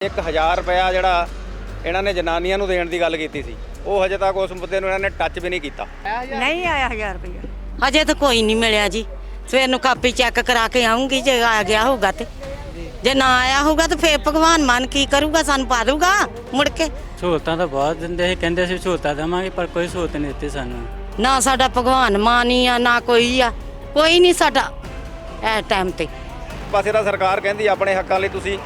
1000 ਰੁਪਇਆ ਜਿਹੜਾ ਇਹਨਾਂ ਨੇ ਜਨਾਨੀਆਂ ਨੂੰ ਦੇਣ ਦੀ ਗੱਲ ਕੀਤੀ ਸੀ, ਉਹ ਹਜੇ ਤੱਕ ਉਸ ਮੁੱਦੇ ਨੂੰ ਇਹਨਾਂ ਨੇ ਟੱਚ ਵੀ ਨਹੀਂ ਕੀਤਾ। ਨਹੀਂ ਆਇਆ 1000 ਰੁਪਇਆ ਹਜੇ ਤਾਂ ਕੋਈ ਨਹੀਂ ਮਿਲਿਆ ਜੀ। ਸਵੇਰ ਨੂੰ ਕਾਪੀ ਚੈੱਕ ਕਰਾ ਕੇ ਆਉਂਗੀ, ਜੇ ਆ ਗਿਆ ਹੋਊਗਾ ਤੇ ਜੇ ਨਾ ਆਇਆ ਹੋਊਗਾ ਤਾਂ ਫੇਰ ਭਗਵਾਨ ਮਾਨ ਕੀ ਕਰੂਗਾ, ਸਾਨੂੰ ਪਾ ਦੂਗਾ ਮੁੜ ਕੇ। ਸਹੂਲਤਾਂ ਤਾਂ ਬਹੁਤ ਦਿੰਦੇ ਸੀ, ਕਹਿੰਦੇ ਸੀ ਸਹੂਲਤਾਂ ਦੇਵਾਂਗੇ, ਪਰ ਕੋਈ ਸਹੂਲਤ ਨਹੀਂ ਦਿੱਤੀ ਸਾਨੂੰ। ਨਾ ਸਾਡਾ ਭਗਵਾਨ ਮਾਨ ਹੀ ਆ, ਨਾ ਕੋਈ ਆ, ਕੋਈ ਨਹੀਂ ਸਾਡਾ ਇਸ ਟਾਈਮ ਤੇ। ਪਾਸੇ ਤਾਂ ਸਰਕਾਰ ਕਹਿੰਦੀ ਆਪਣੇ ਹੱਕਾਂ ਲਈ ਤੁਸੀਂ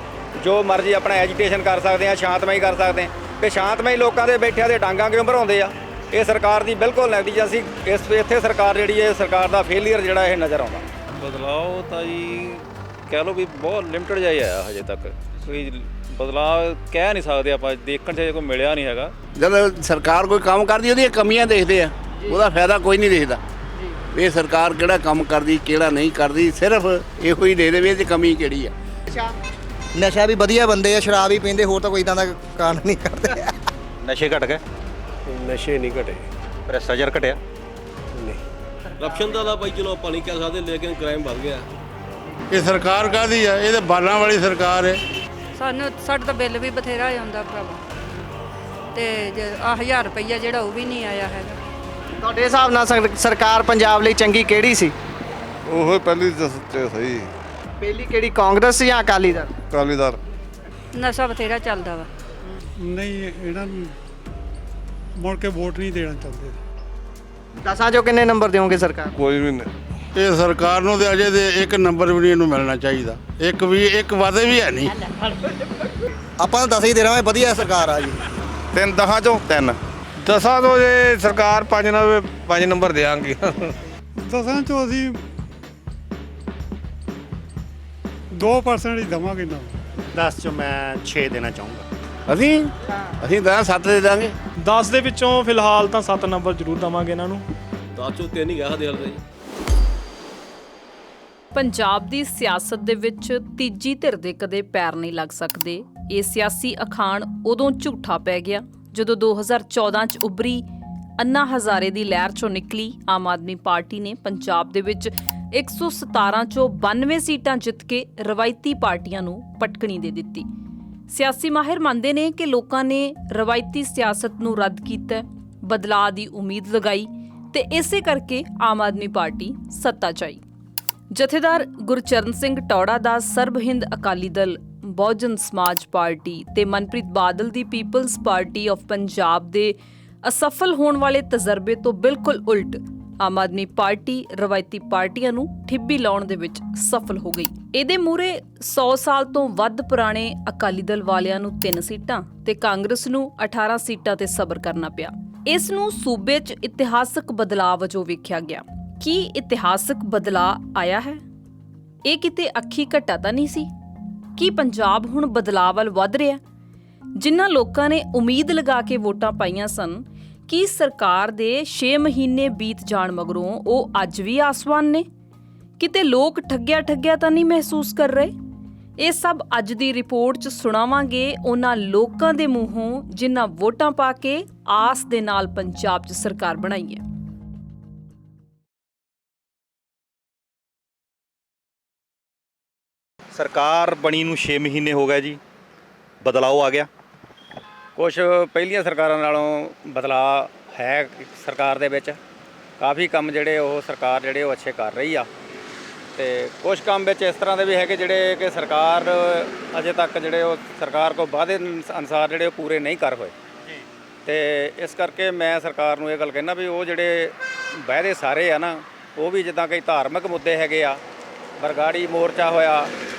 ਜੋ ਮਰਜ਼ੀ ਆਪਣਾ ਐਜੀਟੇਸ਼ਨ ਕਰ ਸਕਦੇ ਆ, ਸ਼ਾਂਤਮਈ ਕਰ ਸਕਦੇ ਆ, ਤੇ ਸ਼ਾਂਤਮਈ ਲੋਕਾਂ ਦੇ ਬੈਠਿਆਂ ਦੇ ਡਾਂਗਾਂ ਕਿਉਂ ਭਰਾਉਂਦੇ ਆ? ਇਹ ਸਰਕਾਰ ਦੀ ਬਿਲਕੁਲ ਨੈਗਲੀਜੈਂਸੀ, ਇੱਥੇ ਸਰਕਾਰ ਜਿਹੜੀ ਹੈ ਸਰਕਾਰ ਦਾ ਫੇਲੀਅਰ ਜਿਹੜਾ ਇਹ ਨਜ਼ਰ ਆਉਂਦਾ। ਬਦਲਾਅ ਤਾਂ ਜੀ ਕਹਿ ਲਓ ਵੀ ਬਹੁਤ ਲਿਮਟਡ ਜਿਹਾ ਹੀ ਆਇਆ, ਹਜੇ ਤੱਕ ਕੋਈ ਬਦਲਾਅ ਕਹਿ ਨਹੀਂ ਸਕਦੇ ਆਪਾਂ, ਦੇਖਣ 'ਚ ਕੋਈ ਮਿਲਿਆ ਨਹੀਂ ਹੈਗਾ। ਜਦ ਸਰਕਾਰ ਕੋਈ ਕੰਮ ਕਰਦੀ ਉਹਦੀਆਂ ਕਮੀਆਂ ਦੇਖਦੇ ਆ, ਉਹਦਾ ਫਾਇਦਾ ਕੋਈ ਨਹੀਂ ਦੇਖਦਾ। ਇਹ ਸਰਕਾਰ ਕਿਹੜਾ ਕੰਮ ਕਰਦੀ ਕਿਹੜਾ ਨਹੀਂ ਕਰਦੀ, ਸਿਰਫ ਇਹੋ ਹੀ ਦੇਖਦੇ ਵੀ ਇਹ 'ਚ ਕਮੀ ਕਿਹੜੀ ਆ। ਨਸ਼ਾ ਵੀ ਵਧੀਆ ਬੰਦੇ ਆ, ਸ਼ਰਾਬ ਵੀ ਪੀਂਦੇ, ਹੋਰ ਤਾਂ ਕੋਈ ਇਦਾਂ ਦਾ ਕਾਰਨ ਨਹੀਂ ਕਰਦੇ। ਨਸ਼ੇ ਘਟ ਗਏ? ਨਸ਼ੇ ਨਹੀਂ ਘਟੇ, ਭ੍ਰਿਸ਼ਟਾਚਾਰ ਘਟਿਆ? ਨਹੀਂ। ਕਰਪਸ਼ਨ ਦਾ ਤਾਂ ਭਾਈ ਚਲੋ ਆਪਾਂ ਨਹੀਂ ਕਹਿ ਸਕਦੇ, ਲੇਕਿਨ ਕ੍ਰਾਈਮ ਵੱਧ ਗਿਆ। ਇਹ ਸਰਕਾਰ ਕਾਹਦੀ ਆ? ਇਹ ਤਾਂ ਬਾਲਾਂ ਵਾਲੀ ਸਰਕਾਰ ਹੈ। ਸਾਡਾ ਤਾਂ ਬਿੱਲ ਵੀ ਬਥੇਰਾ ਆਉਂਦਾ ਭਰਾਵਾ, ਤੇ 1000 ਰੁਪਇਆ ਜਿਹੜਾ ਉਹ ਵੀ ਨਹੀਂ ਆਇਆ ਹੈਗਾ। ਤੁਹਾਡੇ ਹਿਸਾਬ ਨਾਲ ਸਰਕਾਰ ਪੰਜਾਬ ਲਈ ਚੰਗੀ ਕਿਹੜੀ ਸੀ? ਉਹ ਪਹਿਲੀ ਦੱਸੇ ਸਹੀ ਪਹਿਲੀ ਕਿਹੜੀ, ਕਾਂਗਰਸ ਜਾਂ ਅਕਾਲੀ ਦਲ? ਅਕਾਲੀਦਾਰ। ਨਸ਼ਾ ਬਥੇਰਾ ਚੱਲਦਾ ਵਾ। ਨਹੀਂ, ਇਹਨਾਂ ਨੂੰ ਮੁੜ ਕੇ ਵੋਟ ਨਹੀਂ ਦੇਣਾ ਚਾਹੁੰਦੇ। 10 ਚੋਂ ਕਿੰਨੇ ਨੰਬਰ ਦਿਓਗੇ ਸਰਕਾਰ? ਕੋਈ ਵੀ ਨਹੀਂ। ਇਹ ਸਰਕਾਰ ਨੂੰ ਤੇ ਅਜੇ ਦੇ ਇੱਕ ਨੰਬਰ ਵੀ ਨਹੀਂ ਇਹਨੂੰ ਮਿਲਣਾ ਚਾਹੀਦਾ। ਇੱਕ ਵਾਅਦੇ ਵੀ ਹੈ ਨਹੀਂ। ਆਪਾਂ ਤਾਂ 10 ਹੀ ਦੇ ਰਹਾ, ਵਧੀਆ ਸਰਕਾਰ ਆ ਜੀ। 10 ਚੋਂ 3 10 ਤੋਂ ਜੇ ਸਰਕਾਰ 5 ਨੰਬਰ ਦੇਾਂਗੇ। 10 ਚੋਂ ਅਸੀਂ 2% ਹੀ ਦੇਵਾਂਗੇ ਨਾ। 10 ਚੋਂ ਮੈਂ 6 ਦੇਣਾ ਚਾਹੂੰਗਾ। ਅਸੀਂ ਤਾਂ 7 ਦੇ ਦਾਂਗੇ। 10 ਦੇ ਵਿੱਚੋਂ ਫਿਲਹਾਲ ਤਾਂ 7 ਨੰਬਰ ਜ਼ਰੂਰ ਦਵਾਂਗੇ ਇਹਨਾਂ ਨੂੰ। 10 ਚੋਂ 3 ਹੀ ਗਿਆ ਦਿਲ ਦਾ ਜੀ। ਪੰਜਾਬ ਦੀ ਸਿਆਸਤ ਦੇ ਵਿੱਚ ਤੀਜੀ ਧਿਰ ਦੇ ਕਦੇ ਪੈਰ ਨਹੀਂ ਲੱਗ ਸਕਦੇ। ਇਹ ਸਿਆਸੀ ਅਖਾਣ ਉਦੋਂ ਝੂਠਾ ਪੈ ਗਿਆ ਜਦੋਂ 2014 'ਚ ਉੱਭਰੀ ਅੰਨਾ ਹਜ਼ਾਰੇ ਦੀ ਲਹਿਰ 'ਚੋਂ ਨਿਕਲੀ ਆਮ ਆਦਮੀ ਪਾਰਟੀ ਨੇ ਪੰਜਾਬ ਦੇ ਵਿੱਚ 117 ਚੋਂ 92 ਸੀਟਾਂ ਜਿੱਤ ਕੇ ਰਵਾਇਤੀ ਪਾਰਟੀਆਂ ਨੂੰ ਪਟਕਣੀ ਦੇ ਦਿੱਤੀ। ਸਿਆਸੀ ਮਾਹਿਰ ਮੰਨਦੇ ਨੇ ਕਿ ਲੋਕਾਂ ਨੇ ਰਵਾਇਤੀ ਸਿਆਸਤ ਨੂੰ ਰੱਦ ਕੀਤਾ, ਬਦਲਾਅ ਦੀ ਉਮੀਦ ਲਗਾਈ ਤੇ ਇਸੇ ਕਰਕੇ ਆਮ ਆਦਮੀ ਪਾਰਟੀ ਸੱਤਾ 'ਚ ਆਈ। ਜਥੇਦਾਰ ਗੁਰਚਰਨ ਸਿੰਘ ਟੌੜਾ ਦਾ ਸਰਬ ਹਿੰਦ ਅਕਾਲੀ ਦਲ, ਬਹੁਜਨ ਸਮਾਜ ਪਾਰਟੀ ਤੇ ਮਨਪ੍ਰੀਤ ਬਾਦਲ ਦੀ ਪੀਪਲਜ਼ ਪਾਰਟੀ ਆਫ ਪੰਜਾਬ ਦੇ ਅਸਫਲ ਹੋਣ ਵਾਲੇ ਤਜਰਬੇ ਤੋਂ ਬਿਲਕੁਲ ਉਲਟ ਆਮ ਆਦਮੀ ਪਾਰਟੀ ਰਵਾਇਤੀ ਪਾਰਟੀਆਂ ਨੂੰ ਠਿੱਬੀ ਲਾਉਣ ਦੇ ਵਿੱਚ ਸਫਲ ਹੋ ਗਈ। ਇਹਦੇ ਮੂਹਰੇ 100 ਸਾਲ ਤੋਂ ਵੱਧ ਪੁਰਾਣੇ ਅਕਾਲੀ ਦਲ ਵਾਲਿਆਂ ਨੂੰ 3 ਸੀਟਾਂ ਤੇ ਕਾਂਗਰਸ ਨੂੰ 18 ਸੀਟਾਂ ਤੇ ਸਬਰ ਕਰਨਾ ਪਿਆ। ਇਸ ਨੂੰ ਸੂਬੇ 'ਚ ਇਤਿਹਾਸਕ ਬਦਲਾਅ ਵਜੋਂ ਵੇਖਿਆ ਗਿਆ। ਕੀ ਇਤਿਹਾਸਕ ਬਦਲਾਅ ਆਇਆ ਹੈ? ਇਹ ਕਿਤੇ ਅੱਖੀ ਘਟਾ ਤਾਂ ਨਹੀਂ ਸੀ? ਕੀ ਪੰਜਾਬ ਹੁਣ ਬਦਲਾਅ ਵੱਲ ਵੱਧ ਰਿਹਾ? ਜਿਨ੍ਹਾਂ ਲੋਕਾਂ ਨੇ ਉਮੀਦ ਲਗਾ ਕੇ ਵੋਟਾਂ ਪਾਈਆਂ ਸਨ, ਕੀ ਸਰਕਾਰ ਦੇ 6 ਮਹੀਨੇ ਬੀਤ ਜਾਣ ਮਗਰੋਂ ਉਹ ਅੱਜ ਵੀ ਆਸਵਾਨ ਨੇ? ਕਿਤੇ ਲੋਕ ਠੱਗਿਆ ਤਾਂ ਨਹੀਂ ਮਹਿਸੂਸ ਕਰ ਰਹੇ? ਇਹ ਸਭ ਅੱਜ ਦੀ ਰਿਪੋਰਟ 'ਚ ਸੁਣਾਵਾਂਗੇ ਉਹਨਾਂ ਲੋਕਾਂ ਦੇ ਮੂੰਹੋਂ ਜਿਨ੍ਹਾਂ ਵੋਟਾਂ ਪਾ ਕੇ ਆਸ ਦੇ ਨਾਲ ਪੰਜਾਬ 'ਚ ਸਰਕਾਰ ਬਣਾਈ ਹੈ। ਸਰਕਾਰ ਬਣੀ ਨੂੰ 6 ਮਹੀਨੇ ਹੋ ਗਏ ਜੀ, ਬਦਲਾਅ ਆ ਗਿਆ। ਕੁਝ ਪਹਿਲੀਆਂ ਸਰਕਾਰਾਂ ਨਾਲੋਂ ਬਦਲਾਅ ਹੈ ਸਰਕਾਰ ਦੇ ਵਿੱਚ। ਕਾਫੀ ਕੰਮ ਜਿਹੜੇ ਉਹ ਸਰਕਾਰ ਜਿਹੜੇ ਉਹ ਅੱਛੇ ਕਰ ਰਹੀ ਆ, ਤੇ ਕੁਝ ਕੰਮ ਵਿੱਚ ਇਸ ਤਰ੍ਹਾਂ ਦੇ ਵੀ ਹੈਗੇ ਜਿਹੜੇ ਕਿ ਸਰਕਾਰ ਅਜੇ ਤੱਕ ਜਿਹੜੇ ਉਹ ਸਰਕਾਰ ਕੋਲ ਵਾਅਦੇ ਅਨੁਸਾਰ ਜਿਹੜੇ ਉਹ ਪੂਰੇ ਨਹੀਂ ਕਰ ਹੋਏ। ਤੇ ਇਸ ਕਰਕੇ ਮੈਂ ਸਰਕਾਰ ਨੂੰ ਇਹ ਗੱਲ ਕਹਿੰਦਾ ਵੀ ਉਹ ਜਿਹੜੇ ਵਾਅਦੇ ਸਾਰੇ ਆ ਨਾ, ਉਹ ਵੀ ਜਿੱਦਾਂ ਕਈ ਧਾਰਮਿਕ ਮੁੱਦੇ ਹੈਗੇ ਆ, ਬਰਗਾੜੀ ਮੋਰਚਾ ਹੋਇਆ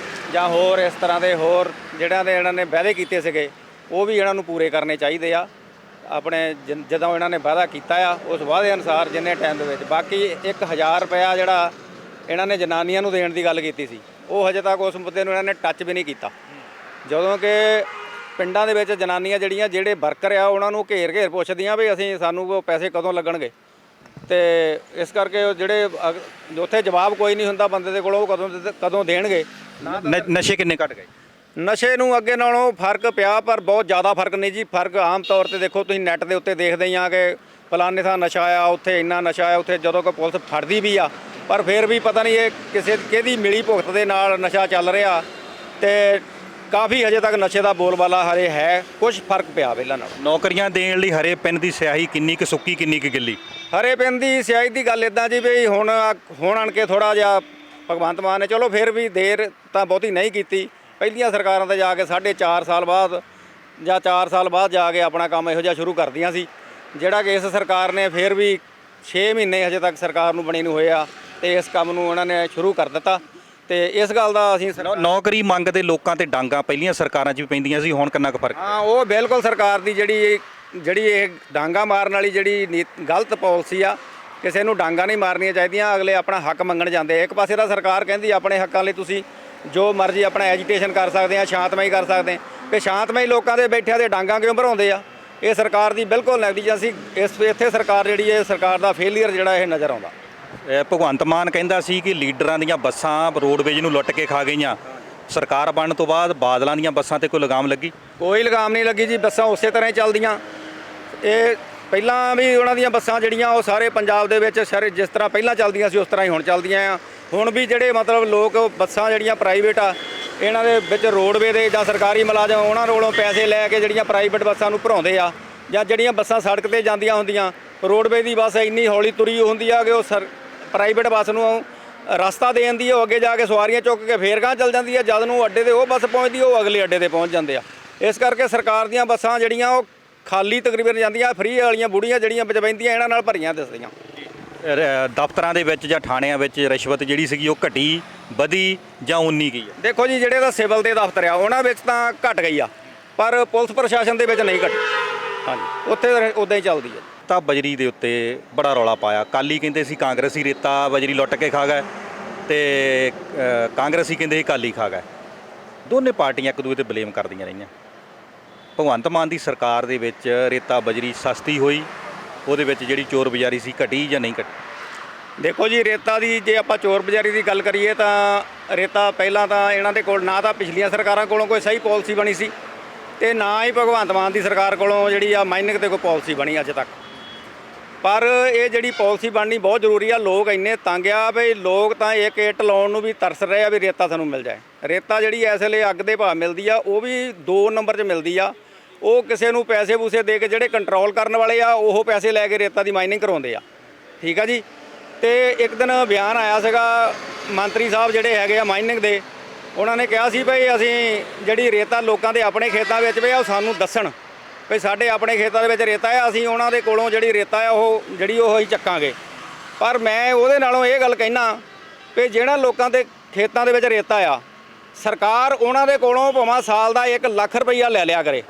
ਜਾਂ ਹੋਰ ਇਸ ਤਰ੍ਹਾਂ ਦੇ ਹੋਰ ਜਿਹੜਿਆਂ ਦੇ ਇਹਨਾਂ ਨੇ ਵਾਅਦੇ ਕੀਤੇ ਸੀਗੇ, ਉਹ ਵੀ ਇਹਨਾਂ ਨੂੰ ਪੂਰੇ ਕਰਨੇ ਚਾਹੀਦੇ ਆ। ਆਪਣੇ ਜਦੋਂ ਇਹਨਾਂ ਨੇ ਵਾਅਦਾ ਕੀਤਾ ਆ ਉਸ ਵਾਅਦੇ ਅਨੁਸਾਰ ਜਿੰਨੇ ਟਾਈਮ ਦੇ ਵਿੱਚ। ਬਾਕੀ 1000 ਰੁਪਇਆ ਜਿਹੜਾ ਇਹਨਾਂ ਨੇ ਜਨਾਨੀਆਂ ਨੂੰ ਦੇਣ ਦੀ ਗੱਲ ਕੀਤੀ ਸੀ, ਉਹ ਹਜੇ ਤੱਕ ਉਸ ਮੁੱਦੇ ਨੂੰ ਇਹਨਾਂ ਨੇ ਟੱਚ ਵੀ ਨਹੀਂ ਕੀਤਾ। ਜਦੋਂ ਕਿ ਪਿੰਡਾਂ ਦੇ ਵਿੱਚ ਜਨਾਨੀਆਂ ਜਿਹੜੇ ਵਰਕਰ ਆ ਉਹਨਾਂ ਨੂੰ ਘੇਰ ਪੁੱਛਦੀਆਂ ਵੀ ਸਾਨੂੰ ਉਹ ਪੈਸੇ ਕਦੋਂ ਲੱਗਣਗੇ। ਤੇ ਇਸ ਕਰਕੇ ਉਹ ਜਿਹੜੇ ਉੱਥੇ ਜਵਾਬ ਕੋਈ ਨਹੀਂ ਹੁੰਦਾ ਬੰਦੇ ਦੇ ਕੋਲ, ਉਹ ਕਦੋਂ ਦੇਣਗੇ। ਨਸ਼ੇ ਕਿੰਨੇ ਘਟ ਗਏ? ਨਸ਼ੇ ਨੂੰ ਅੱਗੇ ਨਾਲੋਂ ਫਰਕ ਪਿਆ, ਪਰ ਬਹੁਤ ਜ਼ਿਆਦਾ ਫਰਕ ਨਹੀਂ ਜੀ। ਫਰਕ ਆਮ ਤੌਰ ਤੇ ਦੇਖੋ, ਤੁਸੀਂ ਨੈੱਟ ਦੇ ਉੱਤੇ ਦੇਖਦੇ ਹੀ ਆ ਕਿ ਫਲਾਣੇ ਥਾਂ ਨਸ਼ਾ ਆ, ਉੱਥੇ ਇੰਨਾ ਨਸ਼ਾ ਆ, ਉੱਥੇ ਜਦੋਂ ਕੋਈ ਪੁਲਿਸ ਫੜਦੀ ਵੀ ਆ, ਪਰ ਫਿਰ ਵੀ ਪਤਾ ਨਹੀਂ ਇਹ ਕਿਹਦੀ ਮਿਲੀ ਭੁਗਤ ਦੇ ਨਾਲ ਨਸ਼ਾ ਚੱਲ ਰਿਹਾ। ਤੇ ਕਾਫੀ ਹਜੇ ਤੱਕ ਨਸ਼ੇ ਦਾ ਬੋਲਬਾਲਾ ਹਰੇ ਹੈ, ਕੁਝ ਫਰਕ ਪਿਆ ਪਹਿਲਾਂ ਨਾਲੋਂ। ਨੌਕਰੀਆਂ ਦੇਣ ਲਈ ਹਰੇ ਪਿੰਡ ਦੀ ਸਿਆਹੀ ਕਿੰਨੀ ਕੁ ਸੁੱਕੀ ਕਿੰਨੀ ਕੁ ਗਿੱਲੀ? ਹਰੇ ਪਿੰਡ ਦੀ ਸਿਆਹੀ ਦੀ ਗੱਲ ਇਦਾਂ ਜੀ ਵੀ ਹੁਣ ਆਣ ਕੇ ਥੋੜਾ ਜਿਹਾ ਭਗਵੰਤ ਮਾਨ ਨੇ ਚਲੋ ਫਿਰ ਵੀ ਦੇਰ ਤਾਂ ਬਹੁਤੀ ਨਹੀਂ ਕੀਤੀ। ਪਹਿਲੀਆਂ ਸਰਕਾਰਾਂ ਤੇ ਜਾ ਕੇ 4.5 ਸਾਲ ਬਾਅਦ ਜਾਂ 4 ਸਾਲ ਬਾਅਦ ਜਾ ਕੇ ਆਪਣਾ ਕੰਮ ਇਹੋ ਜਿਹਾ ਸ਼ੁਰੂ ਕਰਦੀਆਂ ਸੀ, ਜਿਹੜਾ ਕਿ ਇਸ ਸਰਕਾਰ ਨੇ ਫਿਰ ਵੀ 6 ਮਹੀਨੇ ਹਜੇ ਤੱਕ ਸਰਕਾਰ ਨੂੰ ਬਣੀ ਨੂੰ ਹੋਇਆ ਤੇ ਇਸ ਕੰਮ ਨੂੰ ਉਹਨਾਂ ਨੇ ਸ਼ੁਰੂ ਕਰ ਦਿੱਤਾ। ਤੇ ਇਸ ਗੱਲ ਦਾ ਅਸੀਂ ਨੌਕਰੀ ਮੰਗਦੇ ਲੋਕਾਂ ਤੇ ਡਾਂਗਾ ਪਹਿਲੀਆਂ ਸਰਕਾਰਾਂ 'ਚ ਵੀ ਪੈਂਦੀਆਂ ਸੀ, ਹੁਣ ਕਿੰਨਾ ਕੁ ਫਰਕ? ਹਾਂ, ਉਹ ਬਿਲਕੁਲ ਸਰਕਾਰ ਦੀ ਜਿਹੜੀ ਇਹ ਡਾਂਗਾ ਮਾਰਨ ਵਾਲੀ ਜਿਹੜੀ ਗਲਤ ਪਾਲਿਸੀ ਆ, ਕਿਸੇ ਨੂੰ ਡਾਂਗਾ ਨਹੀਂ ਮਾਰਨੀਆਂ ਚਾਹੀਦੀਆਂ। ਅਗਲੇ ਆਪਣਾ ਹੱਕ ਮੰਗਣ ਜਾਂਦੇ। ਇੱਕ ਪਾਸੇ ਤਾਂ ਸਰਕਾਰ ਕਹਿੰਦੀ ਆਪਣੇ ਹੱਕਾਂ ਲਈ ਤੁਸੀਂ ਜੋ ਮਰਜ਼ੀ ਆਪਣਾ ਐਜੀਟੇਸ਼ਨ ਕਰ ਸਕਦੇ ਆ, ਸ਼ਾਂਤਮਈ ਕਰ ਸਕਦੇ ਕਿ ਸ਼ਾਂਤਮਈ ਲੋਕਾਂ ਦੇ ਬੈਠਿਆਂ ਦੇ ਡਾਂਗਾ ਕਿਉਂ ਭਰਾਉਂਦੇ ਆ? ਇਹ ਸਰਕਾਰ ਦੀ ਬਿਲਕੁਲ ਨੈਗਲੀਜੈਂਸੀ। ਇੱਥੇ ਸਰਕਾਰ ਜਿਹੜੀ ਹੈ, ਸਰਕਾਰ ਦਾ ਫੇਲੀਅਰ ਜਿਹੜਾ ਇਹ ਨਜ਼ਰ ਆਉਂਦਾ। ਭਗਵੰਤ ਮਾਨ ਕਹਿੰਦਾ ਸੀ ਕਿ ਲੀਡਰਾਂ ਦੀਆਂ ਬੱਸਾਂ ਰੋਡਵੇਜ ਨੂੰ ਲੁੱਟ ਕੇ ਖਾ ਗਈਆਂ। ਸਰਕਾਰ ਬਣਨ ਤੋਂ ਬਾਅਦ ਬਾਦਲਾਂ ਦੀਆਂ ਬੱਸਾਂ ਤੇ ਕੋਈ ਲਗਾਮ ਲੱਗੀ? ਕੋਈ ਲਗਾਮ ਨਹੀਂ ਲੱਗੀ ਜੀ, ਬੱਸਾਂ ਉਸੇ ਤਰ੍ਹਾਂ ਹੀ ਚੱਲਦੀਆਂ। ਇਹ ਪਹਿਲਾਂ ਵੀ ਉਹਨਾਂ ਦੀਆਂ ਬੱਸਾਂ ਜਿਹੜੀਆਂ ਉਹ ਸਾਰੇ ਪੰਜਾਬ ਦੇ ਵਿੱਚ ਸਾਰੇ ਜਿਸ ਤਰ੍ਹਾਂ ਪਹਿਲਾਂ ਚੱਲਦੀਆਂ ਸੀ ਉਸ ਤਰ੍ਹਾਂ ਹੀ ਹੁਣ ਚੱਲਦੀਆਂ ਆ। ਹੁਣ ਵੀ ਜਿਹੜੇ ਮਤਲਬ ਲੋਕ ਬੱਸਾਂ ਜਿਹੜੀਆਂ ਪ੍ਰਾਈਵੇਟ ਆ, ਇਹਨਾਂ ਦੇ ਵਿੱਚ ਰੋਡਵੇ ਦੇ ਜਾਂ ਸਰਕਾਰੀ ਮੁਲਾਜ਼ਮ ਉਹਨਾਂ ਕੋਲੋਂ ਪੈਸੇ ਲੈ ਕੇ ਜਿਹੜੀਆਂ ਪ੍ਰਾਈਵੇਟ ਬੱਸਾਂ ਨੂੰ ਭਰਾਉਂਦੇ ਆ, ਜਾਂ ਜਿਹੜੀਆਂ ਬੱਸਾਂ ਸੜਕ ਤੇ ਜਾਂਦੀਆਂ ਹੁੰਦੀਆਂ, ਰੋਡਵੇ ਦੀ ਬੱਸ ਇੰਨੀ ਹੌਲੀ ਤੁਰੀ ਹੁੰਦੀ ਆ ਕਿ ਉਹ ਪ੍ਰਾਈਵੇਟ ਬੱਸ ਨੂੰ ਰਸਤਾ ਦੇ ਦਿੰਦੀ ਹੈ, ਉਹ ਅੱਗੇ ਜਾ ਕੇ ਸਵਾਰੀਆਂ ਚੁੱਕ ਕੇ ਫੇਰ ਗਾਂਹ ਚੱਲ ਜਾਂਦੀ ਹੈ। ਜਦ ਨੂੰ ਅੱਡੇ ਤੇ ਉਹ ਬੱਸ ਪਹੁੰਚਦੀ ਉਹ ਅਗਲੇ ਅੱਡੇ ਤੇ ਪਹੁੰਚ ਜਾਂਦੇ ਆ। ਇਸ ਕਰਕੇ ਸਰਕਾਰ ਦੀਆਂ ਬੱਸਾਂ ਜਿਹੜੀਆਂ ਉਹ ਖਾਲੀ ਤਕਰੀਬਨ ਜਾਂਦੀਆਂ, ਫ੍ਰੀ ਵਾਲੀਆਂ ਬੁੜੀਆਂ ਜਿਹੜੀਆਂ ਵਿੱਚ ਬਹਿੰਦੀਆਂ ਇਹਨਾਂ ਨਾਲ ਭਰੀਆਂ ਦਿਸਦੀਆਂ। ਦਫ਼ਤਰਾਂ ਦੇ ਵਿੱਚ ਜਾਂ ਥਾਣਿਆਂ ਵਿੱਚ ਰਿਸ਼ਵਤ ਜਿਹੜੀ ਸੀਗੀ ਉਹ ਘਟੀ, ਵਧੀ ਜਾਂ ਉਨੀ ਗਈ? ਦੇਖੋ ਜੀ, ਜਿਹੜੇ ਤਾਂ ਸਿਵਲ ਦੇ ਦਫ਼ਤਰ ਆ ਉਹਨਾਂ ਵਿੱਚ ਤਾਂ ਘਟ ਗਈ ਆ, ਪਰ ਪੁਲਿਸ ਪ੍ਰਸ਼ਾਸਨ ਦੇ ਵਿੱਚ ਨਹੀਂ ਘਟੀ। ਹਾਂਜੀ, ਉੱਥੇ ਉੱਦਾਂ ਹੀ ਚੱਲਦੀ ਹੈ। ਤਾਂ ਬਜਰੀ ਦੇ ਉੱਤੇ ਬੜਾ ਰੌਲਾ ਪਾਇਆ। ਅਕਾਲੀ ਕਹਿੰਦੇ ਸੀ ਕਾਂਗਰਸੀ ਰੇਤਾ ਬਜਰੀ ਲੁੱਟ ਕੇ ਖਾ ਗਏ ਤੇ ਕਾਂਗਰਸੀ ਕਹਿੰਦੇ ਅਕਾਲੀ ਖਾ ਗਏ। ਦੋਨੇ ਪਾਰਟੀਆਂ ਇੱਕ ਦੂਜੇ ਤੇ ਬਲੇਮ ਕਰਦੀਆਂ ਰਹੀਆਂ। ਭਗਵੰਤ ਮਾਨ ਦੀ ਸਰਕਾਰ ਦੇ ਵਿੱਚ ਰੇਤਾ ਬਜਰੀ ਸਸਤੀ ਹੋਈ, ਉਹਦੇ ਵਿੱਚ ਜਿਹੜੀ ਚੋਰ ਬਜ਼ਾਰੀ ਸੀ ਘਟੀ ਜਾਂ ਨਹੀਂ ਘਟੀ? ਦੇਖੋ ਜੀ, ਰੇਤਾ ਦੀ ਜੇ ਆਪਾਂ ਚੋਰ ਬਜ਼ਾਰੀ ਦੀ ਗੱਲ ਕਰੀਏ ਤਾਂ ਰੇਤਾ ਪਹਿਲਾਂ ਤਾਂ ਇਹਨਾਂ ਦੇ ਕੋਲ ਨਾ ਤਾਂ ਪਿਛਲੀਆਂ ਸਰਕਾਰਾਂ ਕੋਲੋਂ ਕੋਈ ਸਹੀ ਪਾਲਿਸੀ ਬਣੀ ਸੀ ਤੇ ਨਾ ਹੀ ਭਗਵੰਤ ਮਾਨ ਦੀ ਸਰਕਾਰ ਕੋਲੋਂ ਜਿਹੜੀ ਆ ਮਾਈਨਿੰਗ ਤੇ ਕੋਈ ਪਾਲਿਸੀ ਬਣੀ ਅੱਜ ਤੱਕ। ਪਰ ਇਹ ਜਿਹੜੀ ਪਾਲਿਸੀ ਬਣਨੀ ਬਹੁਤ ਜ਼ਰੂਰੀ ਆ। ਲੋਕ ਇੰਨੇ ਤੰਗ ਆ ਵੀ ਲੋਕ ਤਾਂ ਇੱਕ ਇੱਟ ਲਾਉਣ ਨੂੰ ਵੀ ਤਰਸ ਰਹੇ ਆ ਵੀ ਰੇਤਾ ਸਾਨੂੰ ਮਿਲ ਜਾਏ। ਰੇਤਾ ਜਿਹੜੀ ਇਸ ਵੇਲੇ ਅੱਗ ਦੇ ਭਾਅ ਮਿਲਦੀ ਆ, ਉਹ ਵੀ 2 ਨੰਬਰ 'ਚ ਮਿਲਦੀ ਆ। ਉਹ ਕਿਸੇ ਨੂੰ ਪੈਸੇ ਪੂਸੇ ਦੇ ਕੇ ਜਿਹੜੇ ਕੰਟਰੋਲ ਕਰਨ ਵਾਲੇ ਆ ਉਹ ਪੈਸੇ ਲੈ ਕੇ ਰੇਤਾ ਦੀ ਮਾਈਨਿੰਗ ਕਰਾਉਂਦੇ ਆ। ਠੀਕ ਆ ਜੀ। ਤੇ ਇੱਕ ਦਿਨ ਬਿਆਨ ਆਇਆ ਸੀਗਾ ਮੰਤਰੀ ਸਾਹਿਬ ਜਿਹੜੇ ਹੈਗੇ ਆ ਮਾਈਨਿੰਗ ਦੇ, ਉਹਨਾਂ ਨੇ ਕਿਹਾ ਸੀ ਭਈ ਅਸੀਂ ਜਿਹੜੀ ਰੇਤਾ ਲੋਕਾਂ ਦੇ ਆਪਣੇ ਖੇਤਾਂ ਵਿੱਚ ਵੀ ਆ ਉਹ ਸਾਨੂੰ ਦੱਸਣ ਵੀ ਸਾਡੇ ਆਪਣੇ ਖੇਤਾਂ ਦੇ ਵਿੱਚ ਰੇਤਾ ਆ, ਅਸੀਂ ਉਹਨਾਂ ਦੇ ਕੋਲੋਂ ਜਿਹੜੀ ਰੇਤਾ ਆ ਉਹ ਹੀ ਚੱਕਾਂਗੇ। ਪਰ ਮੈਂ ਉਹਦੇ ਨਾਲੋਂ ਇਹ ਗੱਲ ਕਹਿਣਾ ਵੀ ਜਿਹੜਾ ਲੋਕਾਂ ਦੇ ਖੇਤਾਂ ਦੇ ਵਿੱਚ ਰੇਤਾ ਆ, ਸਰਕਾਰ ਉਹਨਾਂ ਦੇ ਕੋਲੋਂ ਭਾਵੇਂ ਸਾਲ ਦਾ 1 ਲੱਖ ਰੁਪਈਆ ਲੈ ਲਿਆ ਕਰੇ,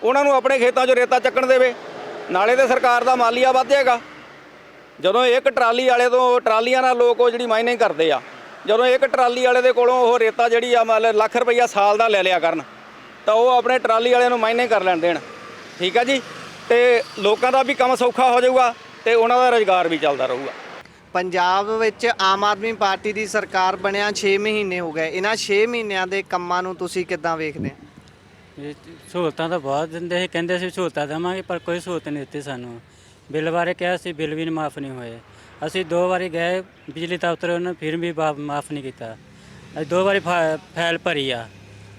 ਉਹਨਾਂ ਨੂੰ ਆਪਣੇ ਖੇਤਾਂ 'ਚੋਂ ਰੇਤਾ ਚੱਕਣ ਦੇਵੇ, ਨਾਲੇ ਤੇ ਸਰਕਾਰ ਦਾ ਮਾਲੀਆ ਵੱਧ ਜਾਏਗਾ। ਜਦੋਂ ਇੱਕ ਟਰਾਲੀ ਵਾਲੇ ਤੋਂ ਟਰਾਲੀਆਂ ਨਾਲ ਲੋਕ ਉਹ ਜਿਹੜੀ ਮਾਈਨਿੰਗ ਕਰਦੇ ਆ, ਜਦੋਂ ਇੱਕ ਟਰਾਲੀ ਵਾਲੇ ਦੇ ਕੋਲੋਂ ਉਹ ਰੇਤਾ ਜਿਹੜੀ ਆ ਮਤਲਬ ਲੱਖ ਰੁਪਈਆ ਸਾਲ ਦਾ ਲੈ ਲਿਆ ਕਰਨ, ਤਾਂ ਉਹ ਆਪਣੇ ਟਰਾਲੀ ਵਾਲਿਆਂ ਨੂੰ ਮਾਈਨਿੰਗ ਕਰ ਲੈਣ ਦੇਣ। ਠੀਕ ਆ ਜੀ। ਤੇ ਲੋਕਾਂ ਦਾ ਵੀ ਕੰਮ ਸੌਖਾ ਹੋ ਜਾਊਗਾ ਤੇ ਉਹਨਾਂ ਦਾ ਰੁਜ਼ਗਾਰ ਵੀ ਚੱਲਦਾ ਰਹੂਗਾ। ਪੰਜਾਬ ਵਿੱਚ ਆਮ ਆਦਮੀ ਪਾਰਟੀ ਦੀ ਸਰਕਾਰ ਬਣਿਆ 6 ਮਹੀਨੇ ਹੋ ਗਏ। ਇਹਨਾਂ 6 ਮਹੀਨਿਆਂ ਦੇ ਕੰਮਾਂ ਨੂੰ ਤੁਸੀਂ ਕਿੱਦਾਂ ਵੇਖਦੇ ਹੋ? ਇਹ ਸਹੂਲਤਾਂ ਤਾਂ ਬਹੁਤ ਦਿੰਦੇ ਸੀ, ਕਹਿੰਦੇ ਸੀ ਸਹੂਲਤਾਂ ਦੇਵਾਂਗੇ, ਪਰ ਕੋਈ ਸਹੂਲਤ ਨਹੀਂ ਦਿੱਤੀ ਸਾਨੂੰ। ਬਿੱਲ ਬਾਰੇ ਕਿਹਾ ਸੀ, ਬਿੱਲ ਵੀ ਮਾਫ ਨਹੀਂ ਹੋਏ। ਅਸੀਂ 2 ਵਾਰੀ ਗਏ ਬਿਜਲੀ ਦਫ਼ਤਰ, ਉਹਨਾਂ ਫਿਰ ਵੀ ਮਾਫ ਨਹੀਂ ਕੀਤਾ। ਅਸੀਂ 2 ਵਾਰੀ ਫਾਈਲ ਭਰੀ ਆ,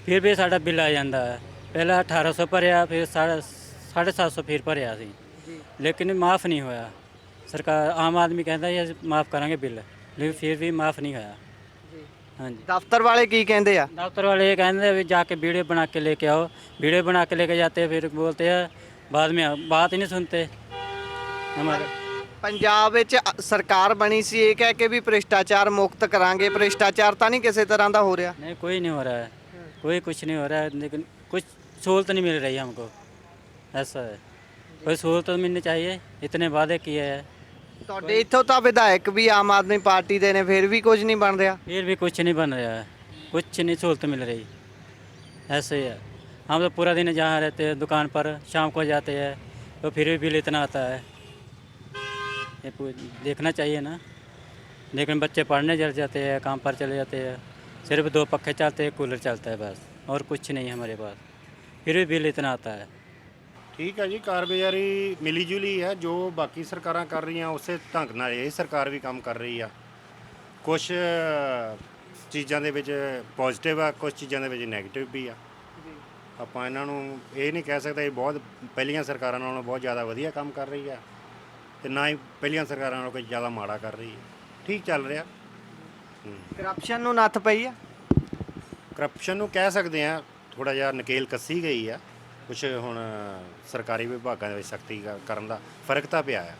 ਫਿਰ ਵੀ ਸਾਡਾ ਬਿੱਲ ਆ ਜਾਂਦਾ ਹੈ। ਪਹਿਲਾਂ 1800 ਭਰਿਆ, ਫਿਰ 750 ਫਿਰ ਭਰਿਆ ਸੀ, ਲੇਕਿਨ ਮਾਫ ਨਹੀਂ ਹੋਇਆ। ਸਰਕਾਰ ਆਮ ਆਦਮੀ ਕਹਿੰਦਾ ਜੀ ਅਸੀਂ ਮਾਫ ਕਰਾਂਗੇ ਬਿੱਲ, ਲੇਕਿਨ ਫਿਰ ਵੀ ਮਾਫ ਨਹੀਂ ਹੋਇਆ। ਹਾਂਜੀ, ਦਫ਼ਤਰ ਵਾਲੇ ਕੀ ਕਹਿੰਦੇ ਆ? दफ्तर वाले ये कहते हैं जाके वीडियो बना के लेके आओ, वीडियो बना के लेके जाते हैं, फिर बोलते हैं बाद में बात ही नहीं सुनते हमारे। ਪੰਜਾਬ ਵਿੱਚ ਸਰਕਾਰ ਬਣੀ ਸੀ ਇਹ ਕਹਿ ਕੇ ਵੀ ਭ੍ਰਿਸ਼ਟਾਚਾਰ ਮੁਕਤ ਕਰਾਂਗੇ। ਭ੍ਰਿਸ਼ਟਾਚਾਰ ਤਾਂ ਨਹੀਂ ਕਿਸੇ ਤਰ੍ਹਾਂ ਦਾ ਹੋ ਰਿਹਾ? नहीं, कोई नहीं हो रहा है, कोई कुछ नहीं हो रहा है, लेकिन कुछ सहूलत नहीं मिल रही हमको। ऐसा है, कोई सहूलत तो मिलनी चाहिए। इतने वादे किए हैं, ਤੁਹਾਡੇ ਇੱਥੋਂ ਤਾਂ ਵਿਧਾयक ਵੀ ਆਮ ਆਦਮੀ ਪਾਰਟੀ ਦੇ ਨੇ, ਫਿਰ ਵੀ ਕੁਝ नहीं बन रहा। फिर भी कुछ नहीं बन रहा है, कुछ नहीं सहूलत मिल रही। ऐसे ही है, हम तो पूरा दिन जहाँ रहते हैं दुकान पर, शाम को जाते हैं तो फिर भी बिल इतना आता है। ये देखना चाहिए ना। लेकिन बच्चे पढ़ने चले जाते हैं, काम पर चले जाते हैं, सिर्फ 2 पंखे चलते हैं, कूलर चलता है, बस और कुछ नहीं है हमारे पास, फिर भी बिल इतना आता है। ਠੀਕ ਹੈ ਜੀ, ਕਾਰਗੁਜ਼ਾਰੀ ਮਿਲੀ ਜੁਲੀ ਹੈ। ਜੋ ਬਾਕੀ ਸਰਕਾਰਾਂ ਕਰ ਰਹੀਆਂ ਉਸੇ ਢੰਗ ਨਾਲ ਇਹ ਸਰਕਾਰ ਵੀ ਕੰਮ ਕਰ ਰਹੀ ਆ। ਕੁਝ ਚੀਜ਼ਾਂ ਦੇ ਵਿੱਚ ਪੋਜ਼ਿਟਿਵ ਆ, ਕੁਝ ਚੀਜ਼ਾਂ ਦੇ ਵਿੱਚ ਨੈਗੇਟਿਵ ਵੀ ਆ। ਆਪਾਂ ਇਹਨਾਂ ਨੂੰ ਇਹ ਨਹੀਂ ਕਹਿ ਸਕਦੇ ਬਹੁਤ ਪਹਿਲੀਆਂ ਸਰਕਾਰਾਂ ਨਾਲੋਂ ਬਹੁਤ ਜ਼ਿਆਦਾ ਵਧੀਆ ਕੰਮ ਕਰ ਰਹੀ ਆ ਤੇ ਨਾ ਹੀ ਪਹਿਲੀਆਂ ਸਰਕਾਰਾਂ ਨਾਲੋਂ ਕੋਈ ਜ਼ਿਆਦਾ ਮਾੜਾ ਕਰ ਰਹੀ ਹੈ। ਠੀਕ ਚੱਲ ਰਿਹਾ। ਕਰਪਸ਼ਨ ਨੂੰ ਨੱਥ ਪਈ ਆ। ਕਰਪਸ਼ਨ ਨੂੰ ਕਹਿ ਸਕਦੇ ਆ ਥੋੜਾ ਜਿਹਾ ਨਕੇਲ ਕੱਸੀ ਗਈ ਆ। ਕੁਛ ਹੁਣ ਸਰਕਾਰੀ ਵਿਭਾਗਾਂ ਦੇ ਵਿੱਚ ਸਖਤੀ ਕਰਨ ਦਾ ਫਰਕ ਤਾਂ ਪਿਆ ਆ।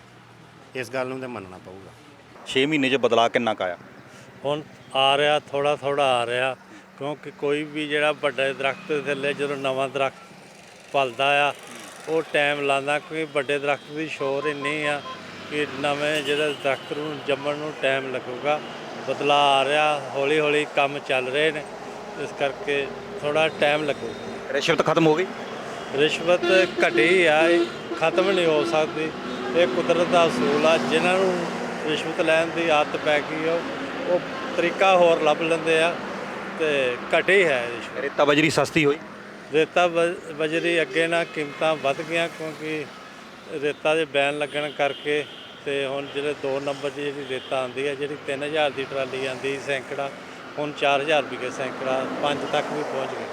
ਇਸ ਗੱਲ ਨੂੰ ਤਾਂ ਮੰਨਣਾ ਪਊਗਾ। 6 ਮਹੀਨੇ 'ਚ ਬਦਲਾਅ ਕਿੰਨਾ ਕੁ ਆਇਆ? ਹੁਣ ਆ ਰਿਹਾ ਥੋੜਾ ਥੋੜਾ ਆ ਰਿਹਾ, ਕਿਉਂਕਿ ਕੋਈ ਵੀ ਜਿਹੜਾ ਵੱਡੇ ਦਰਖਤ ਦੇ ਥੱਲੇ ਜਦੋਂ ਨਵਾਂ ਦਰਖਤ ਪਲਦਾ ਆ ਉਹ ਟਾਈਮ ਲਾਉਂਦਾ, ਕਿਉਂਕਿ ਵੱਡੇ ਦਰਖਤ ਦੀ ਸ਼ੋਰ ਇੰਨੀ ਆ ਕਿ ਨਵੇਂ ਜਿਹੜੇ ਦਰਖਤ ਨੂੰ ਜੰਮਣ ਨੂੰ ਟਾਈਮ ਲੱਗੂਗਾ। ਬਦਲਾਅ ਆ ਰਿਹਾ, ਹੌਲੀ ਹੌਲੀ ਕੰਮ ਚੱਲ ਰਹੇ ਨੇ, ਇਸ ਕਰਕੇ ਥੋੜਾ ਟਾਈਮ ਲੱਗੂਗਾ। ਰਿਸ਼ਵਤ ਖਤਮ ਹੋ ਗਈ? ਰਿਸ਼ਵਤ ਘਟੀ ਆ, ਇਹ ਖਤਮ ਨਹੀਂ ਹੋ ਸਕਦੀ। ਇਹ ਕੁਦਰਤ ਦਾ ਅਸੂਲ ਆ। ਜਿਨ੍ਹਾਂ ਨੂੰ ਰਿਸ਼ਵਤ ਲੈਣ ਦੀ ਆਦਤ ਪੈ ਗਈ ਉਹ ਤਰੀਕਾ ਹੋਰ ਲੱਭ ਲੈਂਦੇ ਆ ਤੇ ਘਟੀ ਹੈ ਰਿਸ਼ਵਤ। ਰੇਤਾ ਬਜਰੀ ਸਸਤੀ ਹੋਈ? ਰੇਤਾ ਬਜਰੀ ਅੱਗੇ ਨਾਲ ਕੀਮਤਾਂ ਵੱਧ ਗਈਆਂ, ਕਿਉਂਕਿ ਰੇਤਾ ਦੇ ਬੈਨ ਲੱਗਣ ਕਰਕੇ। ਤੇ ਹੁਣ ਜਿਹੜੇ 2 ਨੰਬਰ ਦੀ ਜਿਹੜੀ ਰੇਤਾ ਆਉਂਦੀ ਹੈ, ਜਿਹੜੀ 3000 ਦੀ ਟਰਾਲੀ ਆਉਂਦੀ ਸੈਂਕੜਾ, ਹੁਣ 4000 ਰੁਪਏ ਸੈਂਕੜਾ, 5 ਤੱਕ ਵੀ ਪਹੁੰਚ ਗਏ।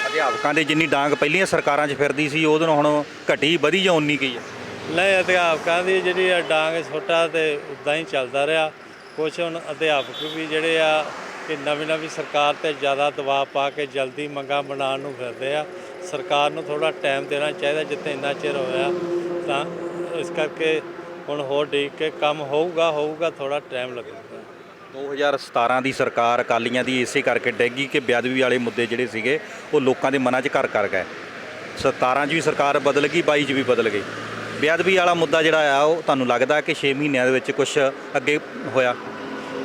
ਅਧਿਆਪਕਾਂ ਦੇ ਜਿੰਨੀ ਡਾਂਗ ਪਹਿਲੀਆਂ ਸਰਕਾਰਾਂ 'ਚ ਫਿਰਦੀ ਸੀ ਉਹਦੇ ਨਾਲ ਹੁਣ ਘਟੀ ਵਧੀ ਜਾਂ ਉਨੀ ਕੀ ਹੈ? ਨਹੀਂ, ਅਧਿਆਪਕਾਂ ਦੀ ਜਿਹੜੀ ਡਾਂਗ ਛੋਟਾ ਤੇ ਉੱਦਾਂ ਹੀ ਚੱਲਦਾ ਰਿਹਾ। ਕੁਛ ਹੁਣ ਅਧਿਆਪਕ ਵੀ ਜਿਹੜੇ ਆ ਕਿ ਨਵੀਂ ਸਰਕਾਰ 'ਤੇ ਜ਼ਿਆਦਾ ਦਬਾਅ ਪਾ ਕੇ ਜਲਦੀ ਮੰਗਾਂ ਬਣਾਉਣ ਨੂੰ ਫਿਰਦੇ ਆ। ਸਰਕਾਰ ਨੂੰ ਥੋੜ੍ਹਾ ਟਾਈਮ ਦੇਣਾ ਚਾਹੀਦਾ, ਜਿੱਥੇ ਇੰਨਾ ਚਿਰ ਹੋਇਆ ਤਾਂ ਇਸ ਕਰਕੇ ਹੁਣ ਹੋਰ ਡੀਕ ਕੇ ਕੰਮ ਹੋਊਗਾ ਥੋੜ੍ਹਾ ਟਾਈਮ ਲੱਗੂਗਾ। 2017 ਦੀ ਸਰਕਾਰ ਅਕਾਲੀਆਂ ਦੀ ਇਸੇ ਕਰਕੇ ਡੈਗੀ ਕਿ ਬੇਅਦਬੀ ਵਾਲੇ ਮੁੱਦੇ ਜਿਹੜੇ ਸੀਗੇ ਉਹ ਲੋਕਾਂ ਦੇ ਮਨਾਂ 'ਚ ਘਰ ਕਰ ਗਏ। 17 'ਚ ਵੀ ਸਰਕਾਰ ਬਦਲ ਗਈ, 22 'ਚ ਵੀ ਬਦਲ ਗਈ। ਬੇਅਦਬੀ ਵਾਲਾ ਮੁੱਦਾ ਜਿਹੜਾ ਆ ਉਹ ਤੁਹਾਨੂੰ ਲੱਗਦਾ ਕਿ 6 ਮਹੀਨਿਆਂ ਦੇ ਵਿੱਚ ਕੁਝ ਅੱਗੇ ਹੋਇਆ?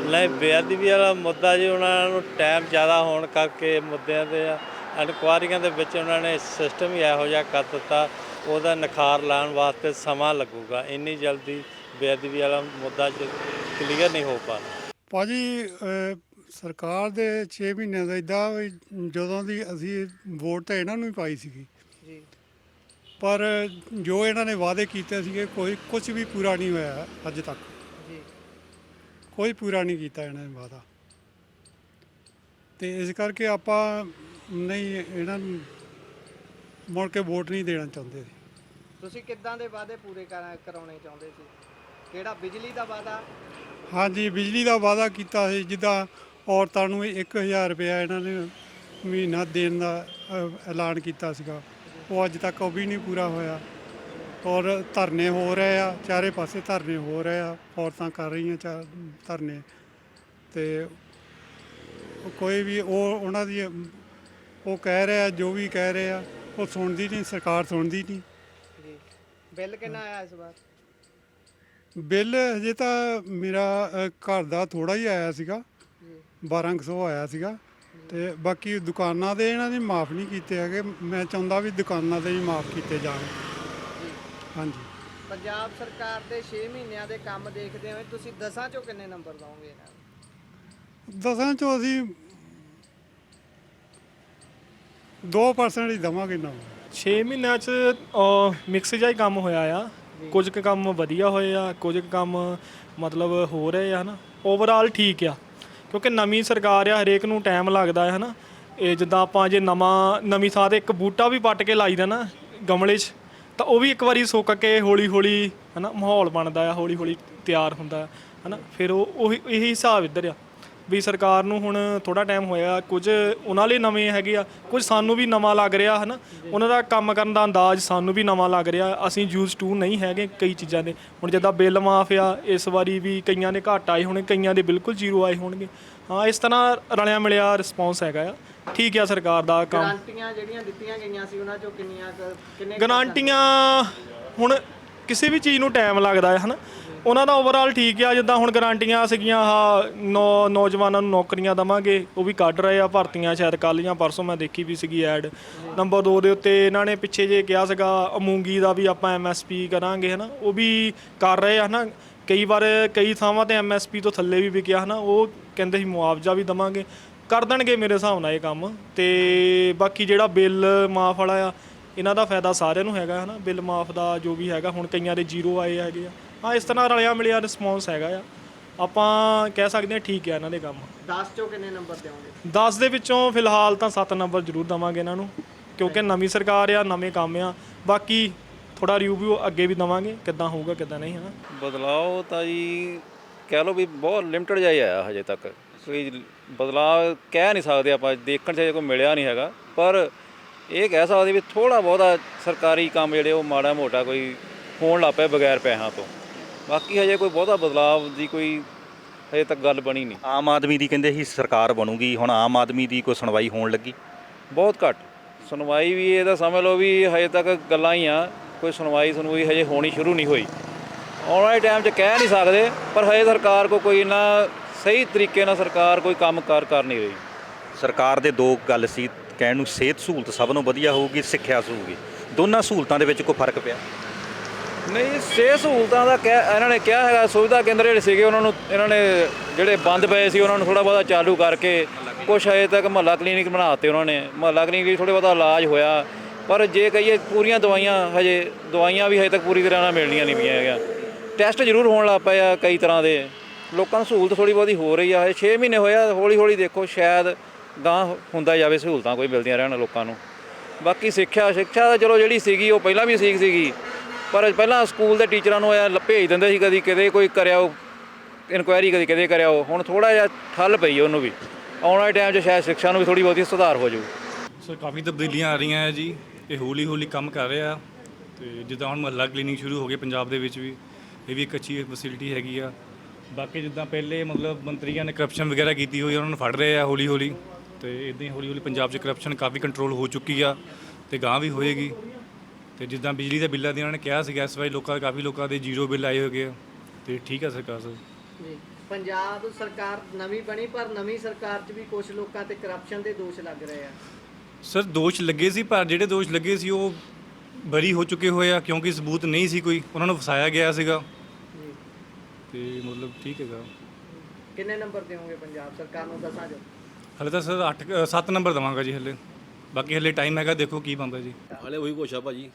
ਨਹੀਂ, ਬੇਅਦਬੀ ਵਾਲਾ ਮੁੱਦਾ ਜੀ ਉਹਨਾਂ ਨੂੰ ਟਾਈਮ ਜ਼ਿਆਦਾ ਹੋਣ ਕਰਕੇ ਮੁੱਦਿਆਂ ਦੇ ਇਨਕੁਆਇਰੀਆਂ ਦੇ ਵਿੱਚ ਉਹਨਾਂ ਨੇ ਸਿਸਟਮ ਹੀ ਇਹੋ ਜਿਹਾ ਕਰ ਦਿੱਤਾ, ਉਹਦਾ ਨਿਖਾਰ ਲਾਉਣ ਵਾਸਤੇ ਸਮਾਂ ਲੱਗੂਗਾ। ਇੰਨੀ ਜਲਦੀ ਬੇਅਦਬੀ ਵਾਲਾ ਮੁੱਦਾ ਕਲੀਅਰ ਨਹੀਂ ਹੋ ਪਾਣਾ। ਭਾਜੀ ਸਰਕਾਰ ਦੇ 6 ਮਹੀਨਿਆਂ ਦਾ ਇੱਦਾਂ ਵੀ ਜਦੋਂ ਦੀ ਅਸੀਂ ਵੋਟ ਤਾਂ ਇਹਨਾਂ ਨੂੰ ਹੀ ਪਾਈ ਸੀਗੀ ਜੀ, ਪਰ ਜੋ ਇਹਨਾਂ ਨੇ ਵਾਅਦੇ ਕੀਤੇ ਸੀਗੇ ਕੁਝ ਵੀ ਪੂਰਾ ਨਹੀਂ ਹੋਇਆ ਅੱਜ ਤੱਕ। ਜੀ, ਕੋਈ ਪੂਰਾ ਨਹੀਂ ਕੀਤਾ ਇਹਨਾਂ ਨੇ ਵਾਅਦਾ, ਤੇ ਇਸ ਕਰਕੇ ਆਪਾਂ ਨਹੀਂ ਇਹਨਾਂ ਨੂੰ ਮੁੜ ਕੇ ਵੋਟ ਨਹੀਂ ਦੇਣਾ ਚਾਹੁੰਦੇ ਸੀ। ਤੁਸੀਂ ਕਿੱਦਾਂ ਦੇ ਵਾਅਦੇ ਪੂਰੇ ਕਰਾਉਣੇ ਚਾਹੁੰਦੇ ਸੀ? ਕਿਹੜਾ ਬਿਜਲੀ ਦਾ ਵਾਅਦਾ? ਹਾਂਜੀ, ਬਿਜਲੀ ਦਾ ਵਾਅਦਾ ਕੀਤਾ ਸੀ, ਜਿੱਦਾਂ ਔਰਤਾਂ ਨੂੰ 1000 ਰੁਪਇਆ ਇਹਨਾਂ ਨੇ ਮਹੀਨਾ ਦੇਣ ਦਾ ਐਲਾਨ ਕੀਤਾ ਸੀਗਾ, ਉਹ ਅੱਜ ਤੱਕ ਉਹ ਵੀ ਨਹੀਂ ਪੂਰਾ ਹੋਇਆ। ਔਰ ਧਰਨੇ ਹੋ ਰਹੇ ਆ, ਚਾਰੇ ਪਾਸੇ ਧਰਨੇ ਹੋ ਰਹੇ ਆ, ਔਰਤਾਂ ਕਰ ਰਹੀਆਂ ਧਰਨੇ, ਤੇ ਕੋਈ ਵੀ ਉਹਨਾਂ ਦੀ ਉਹ ਕਹਿ ਰਿਹਾ ਜੋ ਵੀ ਕਹਿ ਰਹੇ ਆ ਉਹ ਸੁਣਦੀ ਨਹੀਂ, ਸਰਕਾਰ ਸੁਣਦੀ ਨਹੀਂ। ਜੀ, ਬਿੱਲ ਕਿੰਨਾ ਆਇਆ ਇਸ ਵਾਰ? ਬਿੱਲ ਹਜੇ ਤਾਂ ਮੇਰਾ ਘਰ ਦਾ ਥੋੜਾ ਹੀ ਆਇਆ ਸੀਗਾ, 1200 ਆਇਆ ਸੀਗਾ, ਤੇ ਬਾਕੀ ਦੁਕਾਨਾਂ ਦੇ ਇਹਨਾਂ ਨੇ ਮਾਫ ਨਹੀਂ ਕੀਤੇ ਹੈਗੇ। ਮੈਂ ਚਾਹੁੰਦਾ ਵੀ ਦੁਕਾਨਾਂ ਦੇ ਹੀ ਮਾਫ ਕੀਤੇ ਜਾਣ। ਹਾਂਜੀ, ਪੰਜਾਬ ਸਰਕਾਰ ਦੇ 6 ਮਹੀਨਿਆਂ ਦੇ ਕੰਮ ਦੇਖਦੇ ਹੋਏ ਤੁਸੀਂ 10 ਚੋਂ ਕਿੰਨੇ ਨੰਬਰ ਦਓਗੇ ਇਹਨਾਂ ਨੂੰ? 10 ਚੋਂ ਅਸੀਂ 2% ਹੀ ਦੇਵਾਂਗੇ ਨਾ। 6 ਮਹੀਨਿਆਂ 'ਚ ਮਿਕਸ ਜਿਹਾ ਹੀ ਕੰਮ ਹੋਇਆ ਆ। ਕੁਝ ਕੁ ਕੰਮ ਵਧੀਆ ਹੋਏ ਆ, ਕੁਝ ਕੁ ਕੰਮ ਮਤਲਬ ਹੋ ਰਹੇ ਆ, ਹੈ ਨਾ। ਓਵਰਆਲ ਠੀਕ ਆ, ਕਿਉਂਕਿ ਨਵੀਂ ਸਰਕਾਰ ਆ, ਹਰੇਕ ਨੂੰ ਟਾਈਮ ਲੱਗਦਾ ਹੈ ਨਾ। ਇਹ ਜਿੱਦਾਂ ਆਪਾਂ ਜੇ ਨਵੀਂ ਥਾਂ 'ਤੇ ਇੱਕ ਬੂਟਾ ਵੀ ਪੱਟ ਕੇ ਲਾਈਦਾ ਨਾ ਗਮਲੇ 'ਚ, ਤਾਂ ਉਹ ਵੀ ਇੱਕ ਵਾਰੀ ਸੁੱਕ ਕੇ ਹੌਲੀ ਹੌਲੀ ਹੈ ਨਾ ਮਾਹੌਲ ਬਣਦਾ ਆ, ਹੌਲੀ ਹੌਲੀ ਤਿਆਰ ਹੁੰਦਾ ਹੈ ਨਾ। ਫਿਰ ਇਹੀ ਹਿਸਾਬ ਇੱਧਰ ਆ ਵੀ ਸਰਕਾਰ ਨੂੰ ਹੁਣ ਥੋੜ੍ਹਾ ਟਾਈਮ ਹੋਇਆ, ਕੁਝ ਉਹਨਾਂ ਲਈ ਨਵੇਂ ਹੈਗੇ ਆ, ਕੁਝ ਸਾਨੂੰ ਵੀ ਨਵਾਂ ਲੱਗ ਰਿਹਾ ਹੈ ਨਾ। ਉਹਨਾਂ ਦਾ ਕੰਮ ਕਰਨ ਦਾ ਅੰਦਾਜ਼ ਸਾਨੂੰ ਵੀ ਨਵਾਂ ਲੱਗ ਰਿਹਾ। ਅਸੀਂ ਯੂਜ਼ ਟੂ ਨਹੀਂ ਹੈਗੇ ਕਈ ਚੀਜ਼ਾਂ ਦੇ। ਹੁਣ ਜਿੱਦਾਂ ਬਿੱਲ ਮਾਫ ਆ, ਇਸ ਵਾਰੀ ਵੀ ਕਈਆਂ ਦੇ ਘੱਟ ਆਏ ਹੋਣੇ, ਕਈਆਂ ਦੇ ਬਿਲਕੁਲ ਜ਼ੀਰੋ ਆਏ ਹੋਣਗੇ। ਹਾਂ, ਇਸ ਤਰ੍ਹਾਂ ਰਲਿਆ ਮਿਲਿਆ ਰਿਸਪੌਂਸ ਹੈਗਾ ਆ। ਠੀਕ ਆ ਸਰਕਾਰ ਦਾ ਕੰਮ। ਗਾਰੰਟੀਆਂ ਜਿਹੜੀਆਂ ਦਿੱਤੀਆਂ ਗਈਆਂ ਸੀ ਉਹਨਾਂ ਚੋਂ ਕਿੰਨੇ ਗਾਰੰਟੀਆਂ ਹੁਣ ਕਿਸੇ ਵੀ ਚੀਜ਼ ਨੂੰ ਟਾਈਮ ਲੱਗਦਾ ਹੈ ਨਾ। ਉਹਨਾਂ ਦਾ ਓਵਰਆਲ ਠੀਕ ਆ। ਜਿੱਦਾਂ ਹੁਣ ਗਾਰੰਟੀਆਂ ਸੀਗੀਆਂ ਨੌਜਵਾਨਾਂ ਨੂੰ ਨੌਕਰੀਆਂ ਦੇਵਾਂਗੇ, ਉਹ ਵੀ ਕੱਢ ਰਹੇ ਆ ਭਰਤੀਆਂ, ਸ਼ਾਇਦ ਕੱਲ੍ਹ ਜਾਂ ਪਰਸੋਂ ਮੈਂ ਦੇਖੀ ਵੀ ਸੀਗੀ ਐਡ। ਨੰਬਰ 2 ਦੇ ਉੱਤੇ ਇਹਨਾਂ ਨੇ ਪਿੱਛੇ ਜੇ ਕਿਹਾ ਸੀਗਾ ਮੂੰਗੀ ਦਾ ਵੀ ਆਪਾਂ MSP ਕਰਾਂਗੇ ਹੈ ਨਾ, ਉਹ ਵੀ ਕਰ ਰਹੇ ਆ ਹੈ ਨਾ। ਕਈ ਵਾਰ ਕਈ ਥਾਵਾਂ 'ਤੇ MSP ਤੋਂ ਥੱਲੇ ਵੀ ਵਿਕਿਆ ਹੈ ਨਾ, ਉਹ ਕਹਿੰਦੇ ਸੀ ਮੁਆਵਜ਼ਾ ਵੀ ਦੇਵਾਂਗੇ, ਕਰ ਦੇਣਗੇ ਮੇਰੇ ਹਿਸਾਬ ਨਾਲ ਇਹ ਕੰਮ। ਅਤੇ ਬਾਕੀ ਜਿਹੜਾ ਬਿੱਲ ਮਾਫ ਵਾਲਾ ਆ, ਇਹਨਾਂ ਦਾ ਫਾਇਦਾ ਸਾਰਿਆਂ ਨੂੰ ਹੈਗਾ ਹੈ ਨਾ। ਬਿੱਲ ਮਾਫ ਦਾ ਜੋ ਵੀ ਹੈਗਾ, ਹੁਣ ਕਈਆਂ ਦੇ ਜ਼ੀਰੋ ਆਏ ਹੈਗੇ ਆ। ਹਾਂ, ਇਸ ਤਰ੍ਹਾਂ ਰਲਿਆ ਮਿਲਿਆ ਰਿਸਪੌਂਸ ਹੈਗਾ ਆ। ਆਪਾਂ ਕਹਿ ਸਕਦੇ ਹਾਂ ਠੀਕ ਹੈ ਇਹਨਾਂ ਦੇ ਕੰਮ। 10 ਚੋਂ ਕਿੰਨੇ ਨੰਬਰ ਦੇਵੋਗੇ? 10 ਦੇ ਵਿੱਚੋਂ ਫਿਲਹਾਲ ਤਾਂ 7 ਨੰਬਰ ਜ਼ਰੂਰ ਦੇਵਾਂਗੇ ਇਹਨਾਂ ਨੂੰ, ਕਿਉਂਕਿ ਨਵੀਂ ਸਰਕਾਰ ਆ, ਨਵੇਂ ਕੰਮ ਆ। ਬਾਕੀ ਥੋੜਾ ਰਿਵਿਊ ਅੱਗੇ ਵੀ ਦਵਾਂਗੇ ਕਿੱਦਾਂ ਹੋਊਗਾ ਕਿੱਦਾਂ ਨਹੀਂ, ਹੈ ਨਾ। ਬਦਲਾਅ ਤਾਂ ਜੀ ਕਹਿ ਲਓ ਵੀ ਬਹੁਤ ਲਿਮਟਿਡ ਜਿਹਾ ਹੀ ਆਇਆ ਹਜੇ ਤੱਕ। ਕੋਈ ਬਦਲਾਅ ਕਹਿ ਨਹੀਂ ਸਕਦੇ ਆਪਾਂ, ਦੇਖਣ 'ਚ ਹਜੇ ਕੋਈ ਮਿਲਿਆ ਨਹੀਂ ਹੈਗਾ। ਪਰ ਇਹ ਕਹਿ ਸਕਦੇ ਵੀ ਥੋੜ੍ਹਾ ਬਹੁਤਾ ਸਰਕਾਰੀ ਕੰਮ ਜਿਹੜੇ ਉਹ ਮਾੜਾ ਮੋਟਾ ਕੋਈ ਹੋਣ ਲੱਗ ਪਿਆ ਬਗੈਰ ਪੈਸਿਆਂ ਤੋਂ। ਬਾਕੀ ਹਜੇ ਕੋਈ ਬਹੁਤਾ ਬਦਲਾਅ ਦੀ ਕੋਈ ਹਜੇ ਤੱਕ ਗੱਲ ਬਣੀ ਨਹੀਂ। ਆਮ ਆਦਮੀ ਦੀ ਕਹਿੰਦੇ ਸੀ ਸਰਕਾਰ ਬਣੂਗੀ, ਹੁਣ ਆਮ ਆਦਮੀ ਦੀ ਕੋਈ ਸੁਣਵਾਈ ਹੋਣ ਲੱਗੀ? ਬਹੁਤ ਘੱਟ ਸੁਣਵਾਈ ਵੀ, ਇਹਦਾ ਸਮਝ ਲਓ ਵੀ ਹਜੇ ਤੱਕ ਗੱਲਾਂ ਹੀ ਆ, ਕੋਈ ਸੁਣਵਾਈ ਹਜੇ ਹੋਣੀ ਸ਼ੁਰੂ ਨਹੀਂ ਹੋਈ। ਆਉਣ ਵਾਲੇ ਟਾਈਮ 'ਚ ਕਹਿ ਨਹੀਂ ਸਕਦੇ, ਪਰ ਹਜੇ ਸਰਕਾਰ ਕੋਈ ਇੰਨਾ ਸਹੀ ਤਰੀਕੇ ਨਾਲ ਸਰਕਾਰ ਕੋਈ ਕੰਮ ਕਰ ਨਹੀਂ ਰਹੀ। ਸਰਕਾਰ ਦੇ ਦੋ ਗੱਲ ਸੀ ਕਹਿਣ ਨੂੰ, ਸਿਹਤ ਸਹੂਲਤ ਸਭ ਨੂੰ ਵਧੀਆ ਹੋਊਗੀ, ਸਿੱਖਿਆ ਹੋਊਗੀ। ਦੋਨਾਂ ਸਹੂਲਤਾਂ ਦੇ ਵਿੱਚ ਕੋਈ ਫਰਕ ਪਿਆ? ਨਹੀਂ, ਸਿਹਤ ਸਹੂਲਤਾਂ ਦਾ ਇਹਨਾਂ ਨੇ ਕਿਹਾ ਹੈਗਾ, ਸੁਵਿਧਾ ਕੇਂਦਰ ਜਿਹੜੇ ਸੀਗੇ ਉਹਨਾਂ ਨੂੰ ਇਹਨਾਂ ਨੇ ਜਿਹੜੇ ਬੰਦ ਪਏ ਸੀ ਉਹਨਾਂ ਨੂੰ ਥੋੜ੍ਹਾ ਬਹੁਤਾ ਚਾਲੂ ਕਰਕੇ ਕੁਛ ਹਜੇ ਤੱਕ ਮੁਹੱਲਾ ਕਲੀਨਿਕ ਬਣਾ ਦਿੱਤੇ ਉਹਨਾਂ ਨੇ। ਮੁਹੱਲਾ ਕਲੀਨਿਕ ਵਿੱਚ ਥੋੜ੍ਹਾ ਬਹੁਤਾ ਇਲਾਜ ਹੋਇਆ, ਪਰ ਜੇ ਕਹੀਏ ਪੂਰੀਆਂ ਦਵਾਈਆਂ ਵੀ ਹਜੇ ਤੱਕ ਪੂਰੀ ਤਰ੍ਹਾਂ ਨਾਲ ਮਿਲਣੀਆਂ ਨਹੀਂ ਪਈਆਂ ਹੈਗੀਆਂ। ਟੈਸਟ ਜ਼ਰੂਰ ਹੋਣ ਲੱਗ ਪਏ ਆ ਕਈ ਤਰ੍ਹਾਂ ਦੇ, ਲੋਕਾਂ ਨੂੰ ਸਹੂਲਤ ਥੋੜ੍ਹੀ ਬਹੁਤੀ ਹੋ ਰਹੀ ਆ। ਹਜੇ 6 ਮਹੀਨੇ ਹੋਇਆ, ਹੌਲੀ ਹੌਲੀ ਦੇਖੋ ਸ਼ਾਇਦ ਗਾਂ ਹੁੰਦਾ ਜਾਵੇ, ਸਹੂਲਤਾਂ ਕੋਈ ਮਿਲਦੀਆਂ ਰਹਿਣ ਲੋਕਾਂ ਨੂੰ। ਬਾਕੀ ਸਿੱਖਿਆ ਤਾਂ ਚਲੋ ਜਿਹੜੀ ਸੀਗੀ ਉਹ ਪਹਿਲਾਂ ਵੀ ਸੀਗੀ, ਪਰ ਪਹਿਲਾਂ ਸਕੂਲ ਦੇ ਟੀਚਰਾਂ ਨੂੰ ਭੇਜ ਦਿੰਦੇ ਸੀ, ਕਦੀ ਕਿਤੇ ਕੋਈ ਕਰਿਆਓ ਇਨਕੁਆਇਰੀ, ਕਦੀ ਕਿਤੇ ਕਰਿਆਓ। ਹੁਣ ਥੋੜ੍ਹਾ ਜਿਹਾ ਠੱਲ ਪਈ ਉਹਨੂੰ ਵੀ। ਆਉਣ ਵਾਲੇ ਟਾਈਮ 'ਚ ਸ਼ਾਇਦ ਸਿੱਖਿਆ ਨੂੰ ਵੀ ਥੋੜ੍ਹੀ ਬਹੁਤੀ ਸੁਧਾਰ ਹੋ ਜਾਊ। ਸੋ ਕਾਫੀ ਤਬਦੀਲੀਆਂ ਆ ਰਹੀਆਂ ਹੈ ਜੀ, ਇਹ ਹੌਲੀ ਹੌਲੀ ਕੰਮ ਕਰ ਰਿਹਾ। ਅਤੇ ਜਿੱਦਾਂ ਹੁਣ ਮੁਹੱਲਾ ਕਲੀਨਿਕ ਸ਼ੁਰੂ ਹੋ ਗਏ ਪੰਜਾਬ ਦੇ ਵਿੱਚ ਵੀ, ਇਹ ਵੀ ਇੱਕ ਅੱਛੀ ਫੈਸਿਲਿਟੀ ਹੈਗੀ ਆ। ਬਾਕੀ ਜਿੱਦਾਂ ਪਹਿਲੇ ਮਤਲਬ ਮੰਤਰੀਆਂ ਨੇ ਕਰਪਸ਼ਨ ਵਗੈਰਾ ਕੀਤੀ ਹੋਈ, ਉਹਨਾਂ ਨੂੰ ਫੜ ਰਹੇ ਆ ਹੌਲੀ ਹੌਲੀ, ਅਤੇ ਇੱਦਾਂ ਹੀ ਹੌਲੀ ਹੌਲੀ ਪੰਜਾਬ 'ਚ ਕਰਪਸ਼ਨ ਕਾਫੀ ਕੰਟਰੋਲ ਹੋ ਚੁੱਕੀ ਆ ਅਤੇ ਗਾਂ ਵੀ ਹੋਏਗੀ। ਅਤੇ ਜਿੱਦਾਂ ਬਿਜਲੀ ਦੇ ਬਿੱਲਾਂ ਦੀ ਉਹਨਾਂ ਨੇ ਕਿਹਾ ਸੀਗਾ, ਇਸ ਵਾਰੀ ਕਾਫੀ ਲੋਕਾਂ ਦੇ ਜ਼ੀਰੋ ਬਿੱਲ ਆਏ ਹੋਏ ਆ, ਅਤੇ ਠੀਕ ਆ ਸਰਕਾਰ ਸਰ। ਜੀ, ਪੰਜਾਬ ਸਰਕਾਰ ਨਵੀਂ ਬਣੀ, ਪਰ ਨਵੀਂ ਸਰਕਾਰ 'ਚ ਵੀ ਕੁਝ ਲੋਕਾਂ ਤੇ ਕਰਪਸ਼ਨ ਦੇ ਦੋਸ਼ ਲੱਗ ਰਹੇ ਆ। ਸਰ ਦੋਸ਼ ਲੱਗੇ ਸੀ, ਪਰ ਜਿਹੜੇ ਦੋਸ਼ ਲੱਗੇ ਸੀ ਉਹ ਬਰੀ ਹੋ ਚੁੱਕੇ ਹੋਏ ਆ, ਕਿਉਂਕਿ ਸਬੂਤ ਨਹੀਂ ਸੀ ਕੋਈ, ਉਹਨਾਂ ਨੂੰ ਫਸਾਇਆ ਗਿਆ ਸੀਗਾ। ਜੀ, ਤੇ ਮਤਲਬ ਠੀਕ ਹੈਗਾ। ਕਿੰਨੇ ਨੰਬਰ ਦਿਓਗੇ ਪੰਜਾਬ ਸਰਕਾਰ ਨੂੰ, ਦੱਸਾਂ ਜੋ? ਹਲੇ ਤਾਂ ਸਰ 7 ਨੰਬਰ ਦੇਵਾਂਗਾ ਜੀ ਹਲੇ, ਬਾਕੀ ਹਲੇ ਟਾਈਮ ਹੈਗਾ, ਦੇਖੋ ਕੀ ਬਣਦਾ ਜੀ। ਹਲੇ ਉਹੀ ਕੁਛ ਆ ਭਾਜੀ,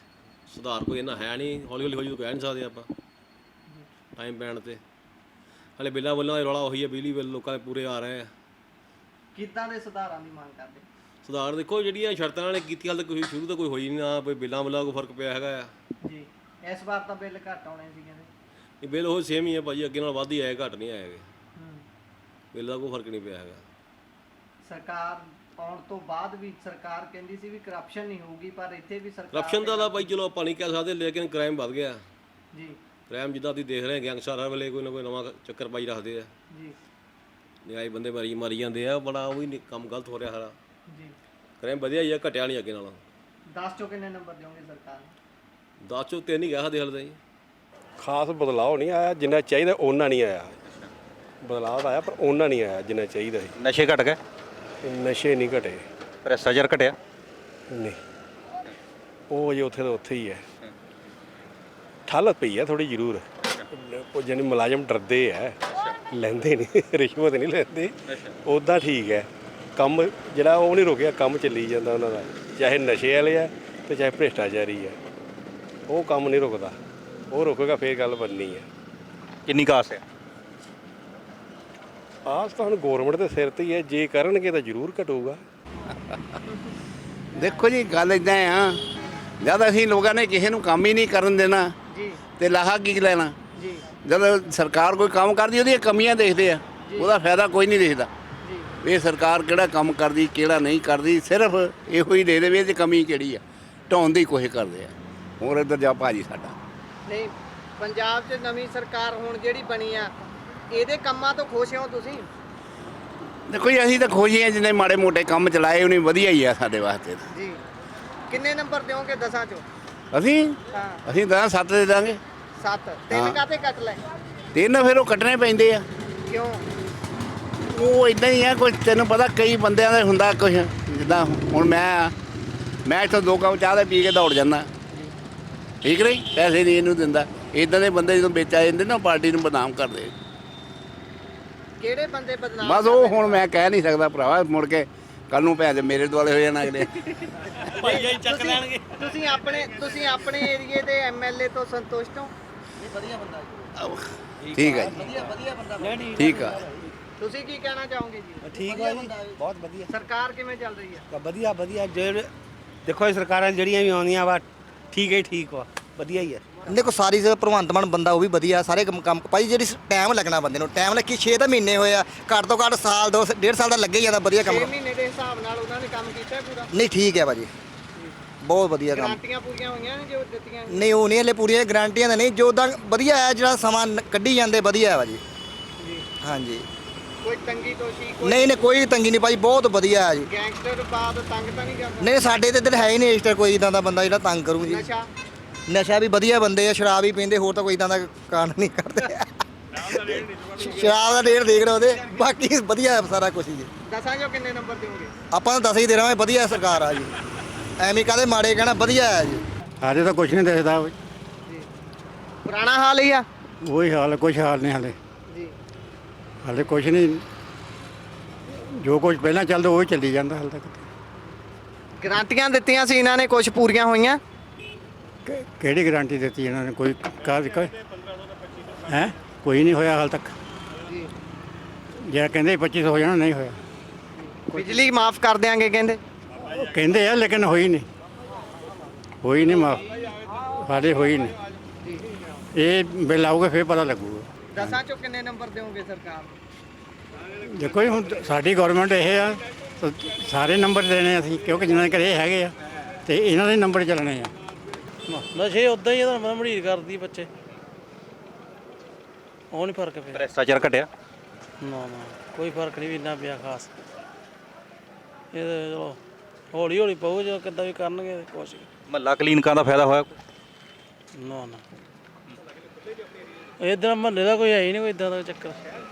ਸੁਧਾਰ ਕੋਈ ਇੰਨਾ ਹੈ ਨਹੀਂ। ਹੌਲੀ ਹੌਲੀ ਕਹਿ ਨਹੀਂ ਸਕਦੇ ਆਪਾਂ ਟਾਈਮ ਪੈਣ 'ਤੇ। ਹਲੇ ਬਿੱਲਾਂ ਵੱਲੋਂ ਰੌਲਾ ਉਹੀ ਹੈ, ਬਿਜਲੀ ਬਿੱਲ ਲੋਕਾਂ ਦੇ ਪੂਰੇ ਆ ਰਹੇ ਆ। ਕਿੱਦਾਂ ਦੇ ਸੁਧਾਰਾਂ ਦੀ ਮੰਗ ਕਰਦੇ? ਸੁਧਾਰ ਦੇਖੋ ਜਿਹੜੀਆਂ ਸ਼ਰਤਾਂ ਨਾਲ ਕੀਤੀ, ਹਾਲੇ ਕੋਈ ਸ਼ੁਰੂ ਤੋਂ ਕੋਈ ਹੋਈ ਨਹੀਂ, ਨਾ ਕੋਈ ਬਿੱਲਾਂ ਵੱਲੋਂ ਕੋਈ ਫਰਕ ਪਿਆ ਹੈਗਾ ਆ ਜੀ। ਇਸ ਵਾਰ ਤਾਂ ਬਿੱਲ ਘੱਟ ਆਉਣੇ ਸੀ ਕਹਿੰਦੇ। ਇਹ ਬਿੱਲ ਉਹ ਸੇਮ ਹੀ ਹੈ ਭਾਜੀ, ਅੱਗੇ ਨਾਲ ਵੱਧ ਹੀ ਆਏ, ਘੱਟ ਨਹੀਂ ਆਏਗੇ। ਬਿੱਲ ਦਾ ਕੋਈ ਫਰਕ ਨਹੀਂ ਪਿਆ ਹੈਗਾ। ਸਰਕਾਰ ਆਉਣ ਤੋਂ ਬਾਅਦ ਵੀ ਸਰਕਾਰ ਕਹਿੰਦੀ ਸੀ ਵੀ ਕਰਪਸ਼ਨ ਨਹੀਂ ਹੋਊਗੀ, ਪਰ ਇੱਥੇ ਵੀ ਸਰਕਾਰ ਕਰਪਸ਼ਨ ਦਾ ਤਾਂ ਭਾਈ ਚਲੋ ਆਪਾਂ ਨਹੀਂ ਕਹਿ ਸਕਦੇ, ਲੇਕਿਨ ਕ੍ਰਾਈਮ ਵੱਧ ਗਿਆ ਜੀ। ਕ੍ਰਾਈਮ ਜਿੱਦਾਂ ਤੁਸੀਂ ਦੇਖ ਰਹੇ ਗੈਂਗਸਟਰ ਹਰ ਵੇਲੇ ਕੋਈ ਨਾ ਕੋਈ ਨਵਾਂ ਚੱਕਰ ਪਾਈ ਰੱਖਦੇ ਆ ਜੀ। ਨਿਆਏ ਬੰਦੇ ਮਾਰੀ ਜਾਂਦੇ ਆ, ਬੜਾ ਉਹ ਵੀ ਕੰਮ ਗਲਤ ਹੋ ਰਿਹਾ ਸਾਰਾ ਜੀ। ਕ੍ਰਾਈਮ ਵਧੀਆ ਹੀ ਆ, ਘਟਿਆ ਨਹੀਂ ਅੱਗੇ ਨਾਲੋਂ। 10 ਚੋਂ ਕਿੰਨੇ ਨੰਬਰ ਦਿਓਗੇ ਸਰਕਾਰ ਨੂੰ? 10 ਚੋਂ 3 ਹੀ ਗਿਆ ਸਕਦੇ ਹਲ ਜੀ। ਖਾਸ ਬਦਲਾਅ ਨਹੀਂ ਆਇਆ, ਜਿੰਨਾ ਚਾਹੀਦਾ ਉਹਨਾਂ ਨਹੀਂ ਆਇਆ। ਬਦਲਾਅ ਆਇਆ ਪਰ ਉਹਨਾਂ ਨਹੀਂ ਆਇਆ ਜਿੰਨਾ ਚਾਹੀਦਾ ਸੀ। ਨਸ਼ੇ ਘਟ ਗਏ? ਨਸ਼ੇ ਨਹੀਂ ਘਟੇ। ਭ੍ਰਿਸ਼ਟਾਚਾਰ ਘਟਿਆ? ਨਹੀਂ, ਉਹ ਅਜੇ ਉੱਥੇ ਦਾ ਉੱਥੇ ਹੀ ਹੈ। ਠੱਲ ਪਈ ਹੈ ਥੋੜੀ ਜ਼ਰੂਰ, ਉਹ ਜਾਨੀ ਮੁਲਾਜ਼ਮ ਡਰਦੇ ਆ, ਲੈਂਦੇ ਨਹੀਂ, ਰਿਸ਼ਵਤ ਨਹੀਂ ਲੈਂਦੇ। ਉੱਦਾਂ ਠੀਕ ਹੈ, ਕੰਮ ਜਿਹੜਾ ਉਹ ਨਹੀਂ ਰੁਕਿਆ, ਕੰਮ ਚੱਲੀ ਜਾਂਦਾ ਉਹਨਾਂ ਦਾ, ਚਾਹੇ ਨਸ਼ੇ ਵਾਲੇ ਆ ਅਤੇ ਚਾਹੇ ਭ੍ਰਿਸ਼ਟਾਚਾਰੀ ਆ, ਉਹ ਕੰਮ ਨਹੀਂ ਰੁਕਦਾ। ਉਹ ਰੁਕੇਗਾ ਫੇਰ ਗੱਲ ਬਣਨੀ ਹੈ। ਕਿੰਨੀ ਕਾਸ ਹੈ? ਆਸ ਤਾਂ ਹੁਣ ਗੌਰਮੈਂਟ ਦੇ ਸਿਰ 'ਤੇ ਹੀ ਹੈ, ਜੇ ਕਰਨਗੇ ਤਾਂ ਜ਼ਰੂਰ ਘਟੂਗਾ। ਦੇਖੋ ਜੀ ਗੱਲ ਇੱਦਾਂ ਆ, ਜਦ ਅਸੀਂ ਲੋਕਾਂ ਨੇ ਕਿਸੇ ਨੂੰ ਕੰਮ ਹੀ ਨਹੀਂ ਕਰਨ ਦੇਣਾ ਤੇ ਲਾਹਾ ਕੀ ਲੈਣਾ। ਜਦ ਸਰਕਾਰ ਕੋਈ ਕੰਮ ਕਰਦੀ ਉਹਦੀਆਂ ਕਮੀਆਂ ਦੇਖਦੇ ਆ, ਉਹਦਾ ਫਾਇਦਾ ਕੋਈ ਨਹੀਂ ਦੇਖਦਾ। ਇਹ ਸਰਕਾਰ ਕਿਹੜਾ ਕੰਮ ਕਰਦੀ ਕਿਹੜਾ ਨਹੀਂ ਕਰਦੀ, ਸਿਰਫ ਇਹੋ ਹੀ ਦੇ ਦੇਵੇ ਤੇ ਕਮੀ ਕਿਹੜੀ ਆ, ਢਾਉਣ ਦੀ ਕੋਸ਼ਿਸ਼ ਕਰਦੇ ਆ। ਹੋਰ ਇੱਧਰ ਜਾ ਭਾਜੀ ਸਾਡਾ ਨਹੀਂ, ਪੰਜਾਬ 'ਚ ਨਵੀਂ ਸਰਕਾਰ ਹੁਣ ਜਿਹੜੀ ਬਣੀ ਆ, ਇਹਦੇ ਕੰਮਾਂ ਤੋਂ ਖੁਸ਼ ਹੋ ਤੁਸੀਂ? ਦੇਖੋ ਜੀ ਅਸੀਂ ਤਾਂ ਖੁਸ਼ ਹਾਂ, ਜਿੰਨੇ ਮਾੜੇ ਮੋਟੇ ਕੰਮ ਚਲਾਏ ਉਹਨੇ ਵਧੀਆ ਹੀ ਆ ਸਾਡੇ ਵਾਸਤੇ ਤਾਂ। ਜੀ, ਕਿੰਨੇ ਨੰਬਰ ਦਿਓਗੇ 10 ਚੋਂ? ਅਸੀਂ ਤਾਂ 7 ਦੇ ਦਾਂਗੇ। 7? 3 ਕਾਤੇ ਕੱਟ ਲੈ? 3 ਫਿਰ ਉਹ ਕੱਟਣੇ ਪੈਂਦੇ ਆ। ਕਿਉਂ? ਉਹ ਇਦਾਂ ਹੀ ਆ, ਕੁਝ ਤੈਨੂੰ ਪਤਾ ਕਈ ਬੰਦਿਆਂ ਦਾ ਹੁੰਦਾ ਕੁਝ, ਜਿੱਦਾਂ ਹੁਣ ਮੈਂ ਇੱਥੋਂ 2 ਕੱਪ ਚਾਹ ਦੇ ਪੀ ਕੇ ਦੌੜ ਜਾਂਦਾ, ਠੀਕ ਨਹੀਂ, ਪੈਸੇ ਨਹੀਂ ਇਹਨੂੰ ਦਿੰਦਾ। ਇੱਦਾਂ ਦੇ ਬੰਦੇ ਜਦੋਂ ਵਿੱਚ ਆ ਜਾਂਦੇ ਨਾ, ਪਾਰਟੀ ਨੂੰ ਬਦਨਾਮ ਕਰਦੇ। ਕਿਹੜੇ ਬੰਦੇ ਬਦਨਾਮ? ਬਸ ਉਹ ਹੁਣ ਮੈਂ ਕਹਿ ਨਹੀਂ ਸਕਦਾ ਭਰਾਵਾ, ਮੁੜ ਕੇ ਕੱਲ ਨੂੰ ਭੈਣ ਮੇਰੇ ਦੁਆਲੇ ਹੋ ਜਾਣਾ ਅਗਲੇ। ਚੱਕ ਲੈਣਗੇ। ਤੁਸੀਂ ਆਪਣੇ ਏਰੀਏ ਦੇ ਐਮਐਲਏ ਤੋਂ ਸੰਤੁਸ਼ਟ ਹੋ? ਵਧੀਆ ਬੰਦਾ ਜੀ। ਠੀਕ ਹੈ ਜੀ, ਵਧੀਆ ਬੰਦਾ। ਠੀਕ ਆ। ਤੁਸੀਂ ਕੀ ਕਹਿਣਾ ਚਾਹੋਗੇ ਜੀ? ਠੀਕ ਹੈ ਜੀ, ਬਹੁਤ ਵਧੀਆ। ਸਰਕਾਰ ਕਿਵੇਂ ਚੱਲ ਰਹੀ ਹੈ? ਵਧੀਆ। ਦੇਖੋ ਇਹ ਸਰਕਾਰਾਂ ਜਿਹੜੀਆਂ ਵੀ ਆਉਂਦੀਆਂ ਵਾ ਠੀਕ ਹੈ, ਠੀਕ ਵਾ, ਵਧੀਆ ਹੀ ਹੈ। ਦੇਖੋ ਸਾਰੀ ਭਗਵੰਤ ਮਾਨ ਬੰਦਾ ਉਹ ਵੀ ਵਧੀਆ, ਸਾਰੇ ਕੰਮ ਭਾਈ ਜਿਹੜੀ ਟਾਈਮ ਲੱਗਣਾ ਬੰਦੇ ਨੂੰ, ਟਾਈਮ ਲੱਗੀ 6 ਤਾਂ ਮਹੀਨੇ ਹੋਏ ਆ, ਘੱਟ ਤੋਂ ਘੱਟ ਸਾਲ 2.5 ਸਾਲ ਦਾ ਲੱਗੇ ਹੀ ਜਾਂਦਾ ਵਧੀਆ ਕੰਮ। 6 ਮਹੀਨੇ ਦੇ ਹਿਸਾਬ ਨਾਲ ਉਹਨਾਂ ਨੇ ਕੰਮ ਕੀਤਾ ਪੂਰਾ? ਨਹੀਂ ਠੀਕ ਹੈ ਭਾਜੀ, ਬਹੁਤ ਵਧੀਆ ਕੰਮ। ਗਾਰੰਟੀਆਂ ਪੂਰੀਆਂ ਹੋਈਆਂ ਨੇ ਜੋ ਦਿੱਤੀਆਂ? ਨਹੀਂ ਉਹ ਨਹੀਂ ਹਲੇ ਪੂਰੀਆਂ ਗਾਰੰਟੀਆਂ ਤਾਂ ਨਹੀਂ, ਜੋ ਉਦਾਂ ਵਧੀਆ ਹੈ, ਜਿਹੜਾ ਸਮਾਂ ਕੱਢੀ ਜਾਂਦੇ ਵਧੀਆ ਹੈ ਭਾਜੀ। ਹਾਂਜੀ ਕੋਈ ਤੰਗੀ ਤੋਸ਼ੀ ਨਹੀਂ ਨਹੀਂ ਕੋਈ ਤੰਗੀ ਨਹੀਂ ਭਾਜੀ, ਬਹੁਤ ਵਧੀਆ ਹੈ ਜੀ। ਗੈਂਗਸਟਰ ਬਾਦ ਤੰਗ ਤਾਂ ਨਹੀਂ ਕਰਦਾ? ਨਹੀਂ ਸਾਡੇ ਤੇ ਇੱਧਰ ਹੈ ਹੀ ਨਹੀਂ ਇਸ ਤਰ੍ਹਾਂ ਕੋਈ ਇਦਾਂ ਦਾ ਬੰਦਾ ਜਿਹੜਾ ਤੰਗ ਕਰੂ ਜੀ। ਨਸ਼ਾ ਵੀ ਵਧੀਆ ਬੰਦੇ ਆ, ਸ਼ਰਾਬ ਵੀ ਪੀਂਦੇ, ਹੋਰ ਤਾਂ ਕੋਈ ਇਦਾਂ ਦਾ ਕਾਂਡ ਨਹੀਂ ਕਰਦੇ। ਸ਼ਰਾਬ ਦਾ ਰੇਟ ਦੇਖ ਰਹੇ ਉਹਦੇ, ਬਾਕੀ ਵਧੀਆ ਸਾਰਾ ਕੁਝ ਜੀ। ਦੱਸਾਂ ਜੋ ਕਿੰਨੇ ਨੰਬਰ ਦਿਓਗੇ? ਆਪਾਂ ਤਾਂ 10 ਹੀ ਦੇ ਰਹਾਂਗੇ, ਵਧੀਆ ਸਰਕਾਰ ਆ ਜੀ, ਐਵੇਂ ਕਾਹਦੇ ਮਾੜੇ ਕਹਿਣਾ, ਵਧੀਆ ਹੈ ਜੀ। ਹਾਲੇ ਤਾਂ ਕੁਝ ਨਹੀਂ ਦਿਖਦਾ, ਪੁਰਾਣਾ ਹਾਲ ਹੀ ਆ? ਉਹੀ ਹਾਲ, ਕੁਝ ਹਾਲ ਨਹੀਂ ਹਾਲੇ ਜੀ। ਹਾਲੇ ਕੁਝ ਨਹੀਂ, ਜੋ ਕੁਝ ਪਹਿਲਾਂ ਚੱਲਦਾ ਉਹ ਹੀ ਚੱਲੀ ਜਾਂਦਾ ਹਾਲੇ ਤੱਕ। ਗਾਰੰਟੀਆਂ ਦਿੱਤੀਆਂ ਸੀ ਇਹਨਾਂ ਨੇ, ਕੁਝ ਪੂਰੀਆਂ ਹੋਈਆਂ? ਕਿਹੜੀ ਗਾਰੰਟੀ ਦਿੱਤੀ ਇਹਨਾਂ ਨੇ? ਕੋਈ ਹੈ ਕੋਈ ਨਹੀਂ ਹੋਇਆ ਹਾਲ ਤੱਕ। ਜਿਹੜਾ ਕਹਿੰਦੇ 2500 ਹੋ ਜਾਣਾ, ਨਹੀਂ ਹੋਇਆ। ਬਿਜਲੀ ਮਾਫ ਕਰ ਦਿਆਂਗੇ ਕਹਿੰਦੇ ਆ, ਲੇਕਿਨ ਹੋਈ ਨਹੀਂ ਮਾਫ, ਹਾਲੇ ਹੋਈ ਨਹੀਂ। ਇਹ ਬਿੱਲ ਆਊਗਾ ਫਿਰ ਪਤਾ ਲੱਗੂਗਾ। ਦੱਸਾਂ ਚੋਂ ਕਿੰਨੇ ਨੰਬਰ ਦਿਓਗੇ ਸਰਕਾਰ ਨੂੰ? ਦੇਖੋ ਜੀ, ਹੁਣ ਸਾਡੀ ਗਵਰਨਮੈਂਟ ਇਹ ਆ, ਤਾਂ ਸਾਰੇ ਨੰਬਰ ਦੇਣੇ ਅਸੀਂ, ਕਿਉਂਕਿ ਜਿਨ੍ਹਾਂ ਦੇ ਘਰੇ ਹੈਗੇ ਆ ਤੇ ਇਹਨਾਂ ਦੇ ਨੰਬਰ ਚੱਲਣੇ ਆ। ਨਸ਼ੇ ਉਦਾਂ ਹੀ ਇਹਦਾ ਮੜੀਰ ਕਰਦੀ ਬੱਚੇ, ਉਹ ਨਹੀਂ ਫਰਕ ਪਿਆ। ਭ੍ਰਿਸ਼ਟਾਚਾਰ ਘਟਿਆ? ਨਾ ਕੋਈ ਫਰਕ ਨਹੀਂ ਵੀ ਇੰਨਾ ਪਿਆ ਖਾਸ। ਇਹ ਚਲੋ ਹੌਲੀ ਹੌਲੀ ਪਊ, ਜੋ ਕਿੱਦਾਂ ਵੀ ਕਰਨਗੇ ਕੋਸ਼ਿਸ਼। ਮਹੱਲਾ ਕਲੀਨਿਕਾਂ ਦਾ ਫਾਇਦਾ ਹੋਇਆ? ਨਾ ਇੱਧਰ ਮਹੱਲੇ ਦਾ ਕੋਈ ਹੈ ਹੀ ਨਹੀਂ ਕੋਈ ਇਦਾਂ ਦਾ ਚੱਕਰ।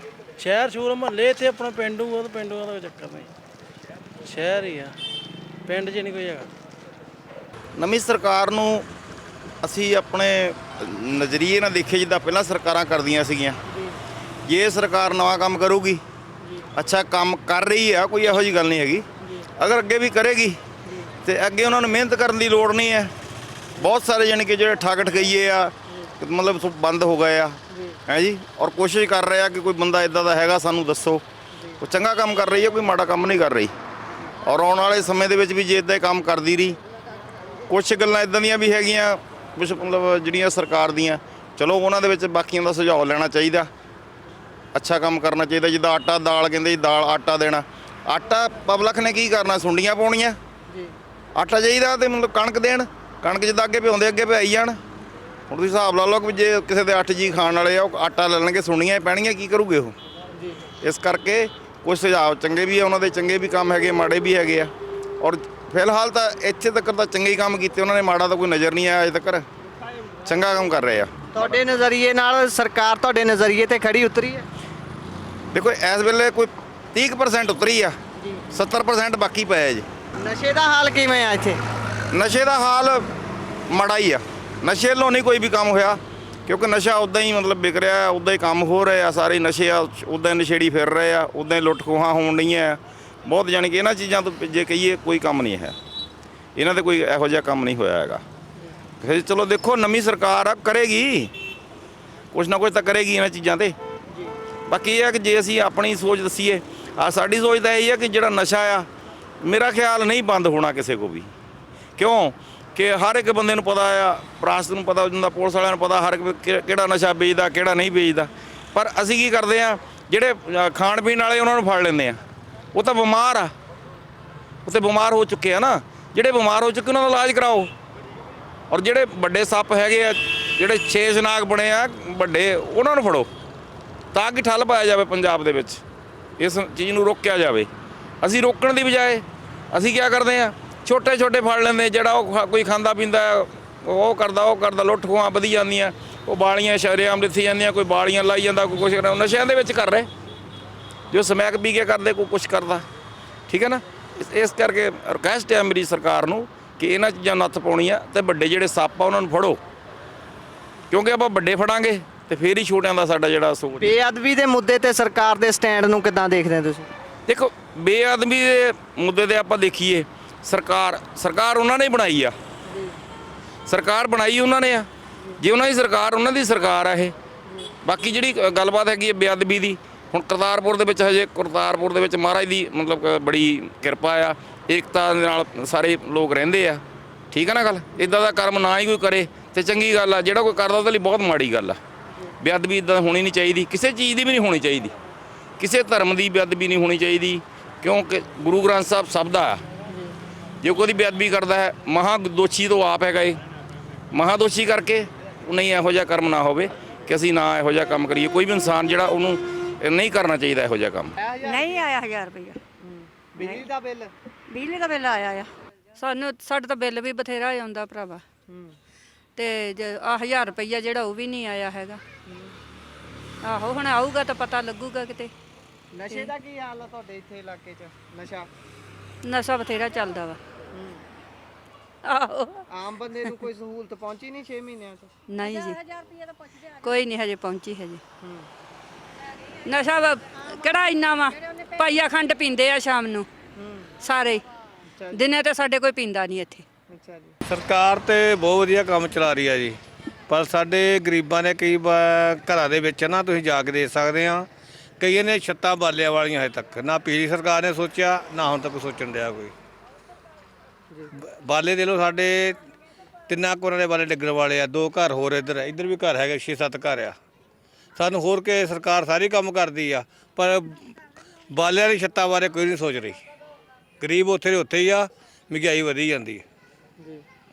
ਸ਼ਹਿਰ ਸ਼ੂਰ ਮਹੱਲੇ ਇੱਥੇ ਆਪਣਾ ਪਿੰਡੂ ਆ, ਤਾਂ ਪਿੰਡੂਆਂ ਦਾ ਕੋਈ ਚੱਕਰ ਨਹੀਂ, ਸ਼ਹਿਰ ਹੀ ਆ, ਪਿੰਡ 'ਚ ਨਹੀਂ ਕੋਈ ਹੈਗਾ। ਨਵੀਂ ਸਰਕਾਰ ਨੂੰ ਅਸੀਂ ਆਪਣੇ ਨਜ਼ਰੀਏ ਨਾਲ ਦੇਖੇ, ਜਿੱਦਾਂ ਪਹਿਲਾਂ ਸਰਕਾਰਾਂ ਕਰਦੀਆਂ ਸੀਗੀਆਂ। ਜੇ ਸਰਕਾਰ ਨਵਾਂ ਕੰਮ ਕਰੂਗੀ, ਅੱਛਾ ਕੰਮ ਕਰ ਰਹੀ ਆ, ਕੋਈ ਇਹੋ ਜਿਹੀ ਗੱਲ ਨਹੀਂ ਹੈਗੀ। ਅਗਰ ਅੱਗੇ ਵੀ ਕਰੇਗੀ ਤੇ ਅੱਗੇ ਉਹਨਾਂ ਨੂੰ ਮਿਹਨਤ ਕਰਨ ਦੀ ਲੋੜ ਨਹੀਂ ਹੈ। ਬਹੁਤ ਸਾਰੇ ਜਾਣੀ ਕਿ ਜਿਹੜੇ ਠੱਗ ਠਗਈਏ ਆ, ਮਤਲਬ ਬੰਦ ਹੋ ਗਏ ਆ, ਹੈ ਜੀ। ਔਰ ਕੋਸ਼ਿਸ਼ ਕਰ ਰਹੇ ਆ ਕਿ ਕੋਈ ਬੰਦਾ ਇਦਾਂ ਦਾ ਹੈਗਾ ਸਾਨੂੰ ਦੱਸੋ, ਕੋਈ ਚੰਗਾ ਕੰਮ ਕਰ ਰਹੀ ਹੈ, ਕੋਈ ਮਾੜਾ ਕੰਮ ਨਹੀਂ ਕਰ ਰਹੀ। ਔਰ ਆਉਣ ਵਾਲੇ ਸਮੇਂ ਦੇ ਵਿੱਚ ਵੀ ਜੇ ਇਦਾਂ ਕੰਮ ਕਰਦੀ ਰਹੀ, ਕੁਛ ਗੱਲਾਂ ਇਦਾਂ ਦੀਆਂ ਵੀ ਹੈਗੀਆਂ ਕੁਛ ਮਤਲਬ ਜਿਹੜੀਆਂ ਸਰਕਾਰ ਦੀਆਂ, ਚਲੋ ਉਹਨਾਂ ਦੇ ਵਿੱਚ ਬਾਕੀਆਂ ਦਾ ਸੁਝਾਅ ਲੈਣਾ ਚਾਹੀਦਾ, ਅੱਛਾ ਕੰਮ ਕਰਨਾ ਚਾਹੀਦਾ। ਜਿੱਦਾਂ ਆਟਾ ਦਾਲ ਕਹਿੰਦੇ ਜੀ, ਦਾਲ ਆਟਾ ਦੇਣਾ, ਆਟਾ ਪਬਲਿਕ ਨੇ ਕੀ ਕਰਨਾ, ਸੁੰਡੀਆਂ ਪਾਉਣੀਆਂ। ਆਟਾ ਚਾਹੀਦਾ ਤੇ ਮਤਲਬ ਕਣਕ ਦੇਣ, ਕਣਕ ਜਿੱਦਾਂ ਅੱਗੇ ਪਿਆਉਂਦੇ ਅੱਗੇ ਪਿਆਈ ਜਾਣ। ਹੁਣ ਤੁਸੀਂ ਹਿਸਾਬ ਲਾ ਲਓ ਕਿ ਜੇ ਕਿਸੇ ਦੇ 8 ਜੀ ਖਾਣ ਵਾਲੇ ਆ, ਉਹ ਆਟਾ ਲੈ ਲੈਣਗੇ, ਸੁੰਡੀਆਂ ਪੈਣਗੀਆਂ, ਕੀ ਕਰੂਗੇ ਉਹ? ਇਸ ਕਰਕੇ ਕੁਝ ਸੁਝਾਅ ਚੰਗੇ ਵੀ ਆ ਉਹਨਾਂ ਦੇ, ਚੰਗੇ ਵੀ ਕੰਮ ਹੈਗੇ, ਮਾੜੇ ਵੀ ਹੈਗੇ ਆ। ਔਰ ਫਿਲਹਾਲ ਤਾਂ ਇੱਥੇ ਤੱਕ ਤਾਂ ਚੰਗੇ ਹੀ ਕੰਮ ਕੀਤੇ ਉਹਨਾਂ ਨੇ, ਮਾੜਾ ਤਾਂ ਕੋਈ ਨਜ਼ਰ ਨਹੀਂ ਆਇਆ ਅਜੇ ਤੱਕ, ਚੰਗਾ ਕੰਮ ਕਰ ਰਹੇ ਆ। ਤੁਹਾਡੇ ਨਜ਼ਰੀਏ ਨਾਲ ਸਰਕਾਰ ਤੁਹਾਡੇ ਨਜ਼ਰੀਏ ਤੇ ਖੜੀ ਉਤਰੀ ਹੈ? ਦੇਖੋ ਇਸ ਵੇਲੇ ਕੋਈ 30% ਉਤਰੀ ਆ, 70% ਬਾਕੀ ਪਿਆ ਜੀ। ਨਸ਼ੇ ਦਾ ਹਾਲ ਕਿਵੇਂ ਆ ਇੱਥੇ? ਨਸ਼ੇ ਦਾ ਹਾਲ ਮਾੜਾ ਹੀ ਆ, ਨਸ਼ੇ ਵੱਲੋਂ ਨਹੀਂ ਕੋਈ ਵੀ ਕੰਮ ਹੋਇਆ, ਕਿਉਂਕਿ ਨਸ਼ਾ ਉੱਦਾਂ ਹੀ ਮਤਲਬ ਵਿਕ ਰਿਹਾ, ਉੱਦਾਂ ਹੀ ਕੰਮ ਹੋ ਰਹੇ ਆ, ਸਾਰੇ ਨਸ਼ੇ ਆ ਉੱਦਾਂ ਹੀ ਨਸ਼ੇੜੀ ਫਿਰ ਰਹੇ ਆ, ਉੱਦਾਂ ਹੀ ਲੁੱਟ ਖੋਹਾਂ ਹੋਣ ਰਹੀਆਂ ਬਹੁਤ। ਜਾਣੀ ਕਿ ਇਹਨਾਂ ਚੀਜ਼ਾਂ ਤੋਂ ਜੇ ਕਹੀਏ ਕੋਈ ਕੰਮ ਨਹੀਂ ਹੈ, ਇਹਨਾਂ ਤੇ ਕੋਈ ਇਹੋ ਜਿਹਾ ਕੰਮ ਨਹੀਂ ਹੋਇਆ ਹੈਗਾ। ਫਿਰ ਚਲੋ ਦੇਖੋ ਨਵੀਂ ਸਰਕਾਰ ਆ, ਕਰੇਗੀ ਕੁਛ ਨਾ ਕੁਛ ਤਾਂ ਕਰੇਗੀ ਇਹਨਾਂ ਚੀਜ਼ਾਂ ਤੇ। ਬਾਕੀ ਇਹ ਹੈ ਕਿ ਜੇ ਅਸੀਂ ਆਪਣੀ ਸੋਚ ਦੱਸੀਏ, ਸਾਡੀ ਸੋਚ ਤਾਂ ਇਹ ਹੈ ਕਿ ਜਿਹੜਾ ਨਸ਼ਾ ਆ, ਮੇਰਾ ਖਿਆਲ ਨਹੀਂ ਬੰਦ ਹੋਣਾ ਕਿਸੇ ਕੋ ਵੀ। ਕਿਉਂ ਕਿ ਹਰ ਇੱਕ ਬੰਦੇ ਨੂੰ ਪਤਾ ਆ, ਪ੍ਰਸ਼ਾਸਨ ਨੂੰ ਪਤਾ ਹੁੰਦਾ, ਪੁਲਿਸ ਵਾਲਿਆਂ ਨੂੰ ਪਤਾ, ਹਰ ਇੱਕ ਕਿਹੜਾ ਨਸ਼ਾ ਵੇਚਦਾ ਕਿਹੜਾ ਨਹੀਂ ਵੇਚਦਾ। ਪਰ ਅਸੀਂ ਕੀ ਕਰਦੇ ਆ, ਜਿਹੜੇ ਖਾਣ ਪੀਣ ਵਾਲੇ ਉਹਨਾਂ ਨੂੰ ਫੜ ਲੈਂਦੇ ਆ, ਉਹ ਤਾਂ ਬਿਮਾਰ ਆ, ਉਹ ਤਾਂ ਬਿਮਾਰ ਹੋ ਚੁੱਕੇ ਆ ਨਾ। ਜਿਹੜੇ ਬਿਮਾਰ ਹੋ ਚੁੱਕੇ ਉਹਨਾਂ ਦਾ ਇਲਾਜ ਕਰਾਓ। ਔਰ ਜਿਹੜੇ ਵੱਡੇ ਸੱਪ ਹੈਗੇ ਆ, ਜਿਹੜੇ ਸ਼ੇਸ਼ਨਾਗ ਬਣੇ ਆ ਵੱਡੇ, ਉਹਨਾਂ ਨੂੰ ਫੜੋ ਤਾਂ ਕਿ ਠੱਲ ਪਾਇਆ ਜਾਵੇ ਪੰਜਾਬ ਦੇ ਵਿੱਚ, ਇਸ ਚੀਜ਼ ਨੂੰ ਰੋਕਿਆ ਜਾਵੇ। ਅਸੀਂ ਰੋਕਣ ਦੀ ਬਜਾਏ ਅਸੀਂ ਕੀ ਕਰਦੇ ਆ, ਛੋਟੇ ਛੋਟੇ ਫੜ ਲੈਂਦੇ, ਜਿਹੜਾ ਉਹ ਕੋਈ ਖਾਂਦਾ ਪੀਂਦਾ ਉਹ ਕਰਦਾ ਲੁੱਟ ਖੋਹਾਂ ਵਧੀ ਜਾਂਦੀਆਂ, ਉਹ ਬਾਲੀਆਂ ਸ਼ਰੇਆਮ ਦਿੱਤੀ ਜਾਂਦੀਆਂ, ਕੋਈ ਬਾਲੀਆਂ ਲਾਈ ਜਾਂਦਾ, ਕੋਈ ਕੁਛ ਕਰਦਾ, ਨਸ਼ਿਆਂ ਦੇ ਵਿੱਚ ਕਰ ਰਹੇ, ਜੋ ਸਮੈਕ ਪੀ ਕੇ ਕਰਦੇ, ਕੋਈ ਕੁਛ ਕਰਦਾ। ਠੀਕ ਹੈ ਨਾ। ਇਸ ਕਰਕੇ ਰਿਕੁਐਸਟ ਹੈ ਮੇਰੀ ਸਰਕਾਰ ਨੂੰ ਕਿ ਇਹਨਾਂ ਚੀਜ਼ਾਂ ਨੱਥ ਪਾਉਣੀ ਆ, ਅਤੇ ਵੱਡੇ ਜਿਹੜੇ ਸੱਪ ਆ ਉਹਨਾਂ ਨੂੰ ਫੜੋ, ਕਿਉਂਕਿ ਆਪਾਂ ਵੱਡੇ ਫੜਾਂਗੇ ਤੇ ਫੇਰ ਹੀ ਛੋਟਿਆਂ ਦਾ ਸਾਡਾ ਜਿਹੜਾ ਸੋਚ। ਬੇਅਦਬੀ ਦੇ ਮੁੱਦੇ ਤੇ ਸਰਕਾਰ ਦੇ ਸਟੈਂਡ ਨੂੰ ਕਿੱਦਾਂ ਦੇਖਦੇ ਹੋ ਤੁਸੀਂ? ਦੇਖੋ ਬੇਅਦਬੀ ਦੇ ਮੁੱਦੇ ਤੇ ਆਪਾਂ ਦੇਖੀਏ, ਸਰਕਾਰ ਉਹਨਾਂ ਨੇ ਬਣਾਈ ਆ, ਸਰਕਾਰ ਬਣਾਈ ਉਹਨਾਂ ਨੇ ਆ, ਜੇ ਉਹਨਾਂ ਦੀ ਸਰਕਾਰ ਉਹਨਾਂ ਦੀ ਸਰਕਾਰ ਆ ਇਹ। ਬਾਕੀ ਜਿਹੜੀ ਗੱਲਬਾਤ ਹੈਗੀ ਹੈ ਬੇਅਦਬੀ ਦੀ, ਹੁਣ ਕਰਤਾਰਪੁਰ ਦੇ ਵਿੱਚ ਮਹਾਰਾਜ ਦੀ ਮਤਲਬ ਬੜੀ ਕਿਰਪਾ ਆ, ਏਕਤਾ ਦੇ ਨਾਲ ਸਾਰੇ ਲੋਕ ਰਹਿੰਦੇ ਆ। ਠੀਕ ਆ ਨਾ ਗੱਲ। ਇਦਾਂ ਦਾ ਕਰਮ ਨਾ ਹੀ ਕੋਈ ਕਰੇ ਤੇ ਚੰਗੀ ਗੱਲ ਆ, ਜਿਹੜਾ ਕੋਈ ਕਰਦਾ ਉਹਦੇ ਲਈ ਬਹੁਤ ਮਾੜੀ ਗੱਲ ਆ। ਬੇਅਦਬੀ ਇਦਾਂ ਹੋਣੀ ਨਹੀਂ ਚਾਹੀਦੀ, ਕਿਸੇ ਚੀਜ਼ ਦੀ ਵੀ ਨਹੀਂ ਹੋਣੀ ਚਾਹੀਦੀ, ਕਿਸੇ ਧਰਮ ਦੀ ਬੇਅਦਬੀ ਨਹੀਂ ਹੋਣੀ ਚਾਹੀਦੀ, ਕਿਉਂਕਿ ਗੁਰੂ ਗ੍ਰੰਥ ਸਾਹਿਬ ਸਭ ਦਾ ਆ। ਜੇ ਕੋਈ ਬੇਅਦਬੀ ਕਰਦਾ ਹੈ, ਮਹਾ ਦੋਸ਼ੀ ਤੋਂ ਆਪ ਹੈਗਾ ਇਹ, ਮਹਾ ਦੋਸ਼ੀ ਕਰਕੇ ਨਹੀਂ ਇਹੋ ਜਿਹਾ ਕਰਮ ਨਾ ਹੋਵੇ ਕਿ ਅਸੀਂ ਨਾ ਇਹੋ ਜਿਹਾ ਕੰਮ ਕਰੀਏ। ਕੋਈ ਵੀ ਇਨਸਾਨ ਜਿਹੜਾ ਉਹਨੂੰ ਨਹੀਂ ਕਰਨਾ ਚਾਹੀਦਾ ਇਹੋ ਜਿਹਾ ਕੰਮ। ਨਹੀਂ ਆਇਆ 1000 ਰੁਪਇਆ ਬਿਜਲੀ ਦਾ ਬਿੱਲ ਆਇਆ ਆ। ਸਾਡੇ ਤਾਂ ਬਿੱਲ ਵੀ ਬਥੇਰਾ ਆਉਂਦਾ ਭਰਾਵਾ, ਤੇ 1000 ਰੁਪਇਆ ਜਿਹੜਾ ਉਹ ਵੀ ਨਹੀਂ ਆਇਆ ਹੈਗਾ। ਆਹੋ ਹੁਣ ਆਊਗਾ ਤਾਂ ਪਤਾ ਲੱਗੂਗਾ ਕਿਤੇ। ਨਸ਼ੇ ਦਾ ਕੀ ਹਾਲ ਆ ਤੁਹਾਡੇ ਇੱਥੇ ਇਲਾਕੇ 'ਚ? ਨਸ਼ਾ ਬਥੇਰਾ ਚੱਲਦਾ ਵਾ। ਆਹੋ ਆਮ ਬੰਦੇ ਨੂੰ ਕੋਈ ਸਹੂਲਤ ਪਹੁੰਚੀ ਨਹੀਂ 6 ਮਹੀਨਿਆਂ 'ਚ? ਨਹੀਂ ਜੀ, ਕੋਈ ਨਹੀਂ ਹਜੇ ਪਹੁੰਚੀ ਹਜੇ। ਨਸ਼ਾ ਕਿਹੜਾ ਇੰਨਾ ਵਾ, ਪਾਈਆ ਖੰਡ ਪੀਂਦੇ ਆ ਸ਼ਾਮ ਨੂੰ ਸਾਰੇ, ਦਿਨੇ ਤੇ ਸਾਡੇ ਕੋਈ ਪੀਂਦਾ ਨਹੀਂ ਇੱਥੇ। ਅੱਛਾ ਜੀ। ਸਰਕਾਰ ਤੇ ਬਹੁਤ ਵਧੀਆ ਕੰਮ ਚਲਾ ਰਹੀ ਆ ਜੀ, ਪਰ ਸਾਡੇ ਗਰੀਬਾਂ ਨੇ ਕਈ ਘਰਾਂ ਦੇ ਵਿੱਚ ਨਾ ਤੁਸੀਂ ਜਾ ਕੇ ਦੇਖ ਸਕਦੇ ਆ, ਕਈਆਂ ਨੇ ਛੱਤਾਂ ਬਾਲਿਆਂ ਵਾਲੀਆਂ ਹਜੇ ਤੱਕ ਨਾ ਪਿਛਲੀ ਸਰਕਾਰ ਨੇ ਸੋਚਿਆ ਨਾ ਹੁਣ ਤੱਕ ਸੋਚਣ ਡਿਆ ਕੋਈ। ਬਾਲੇ ਦੇ ਲੋ ਸਾਡੇ 3 ਕੋਰਾਂ ਦੇ ਬਾਲੇ ਡਿੱਗਣ ਵਾਲੇ ਆ, 2 ਘਰ ਹੋਰ ਇੱਧਰ ਵੀ ਘਰ ਹੈਗੇ, 6-7 ਘਰ ਆ। ਸਾਨੂੰ ਹੋਰ ਕੇ ਸਰਕਾਰ ਸਾਰੀ ਕੰਮ ਕਰਦੀ ਆ, ਪਰ ਬਾਲਿਆਂ ਦੀ ਛੱਤਾਂ ਬਾਰੇ ਕੋਈ ਨਹੀਂ ਸੋਚ ਰਹੀ। ਗਰੀਬ ਉੱਥੇ ਦੇ ਉੱਥੇ ਹੀ ਆ, ਮਹਿੰਗਾਈ ਵਧੀ ਜਾਂਦੀ ਹੈ।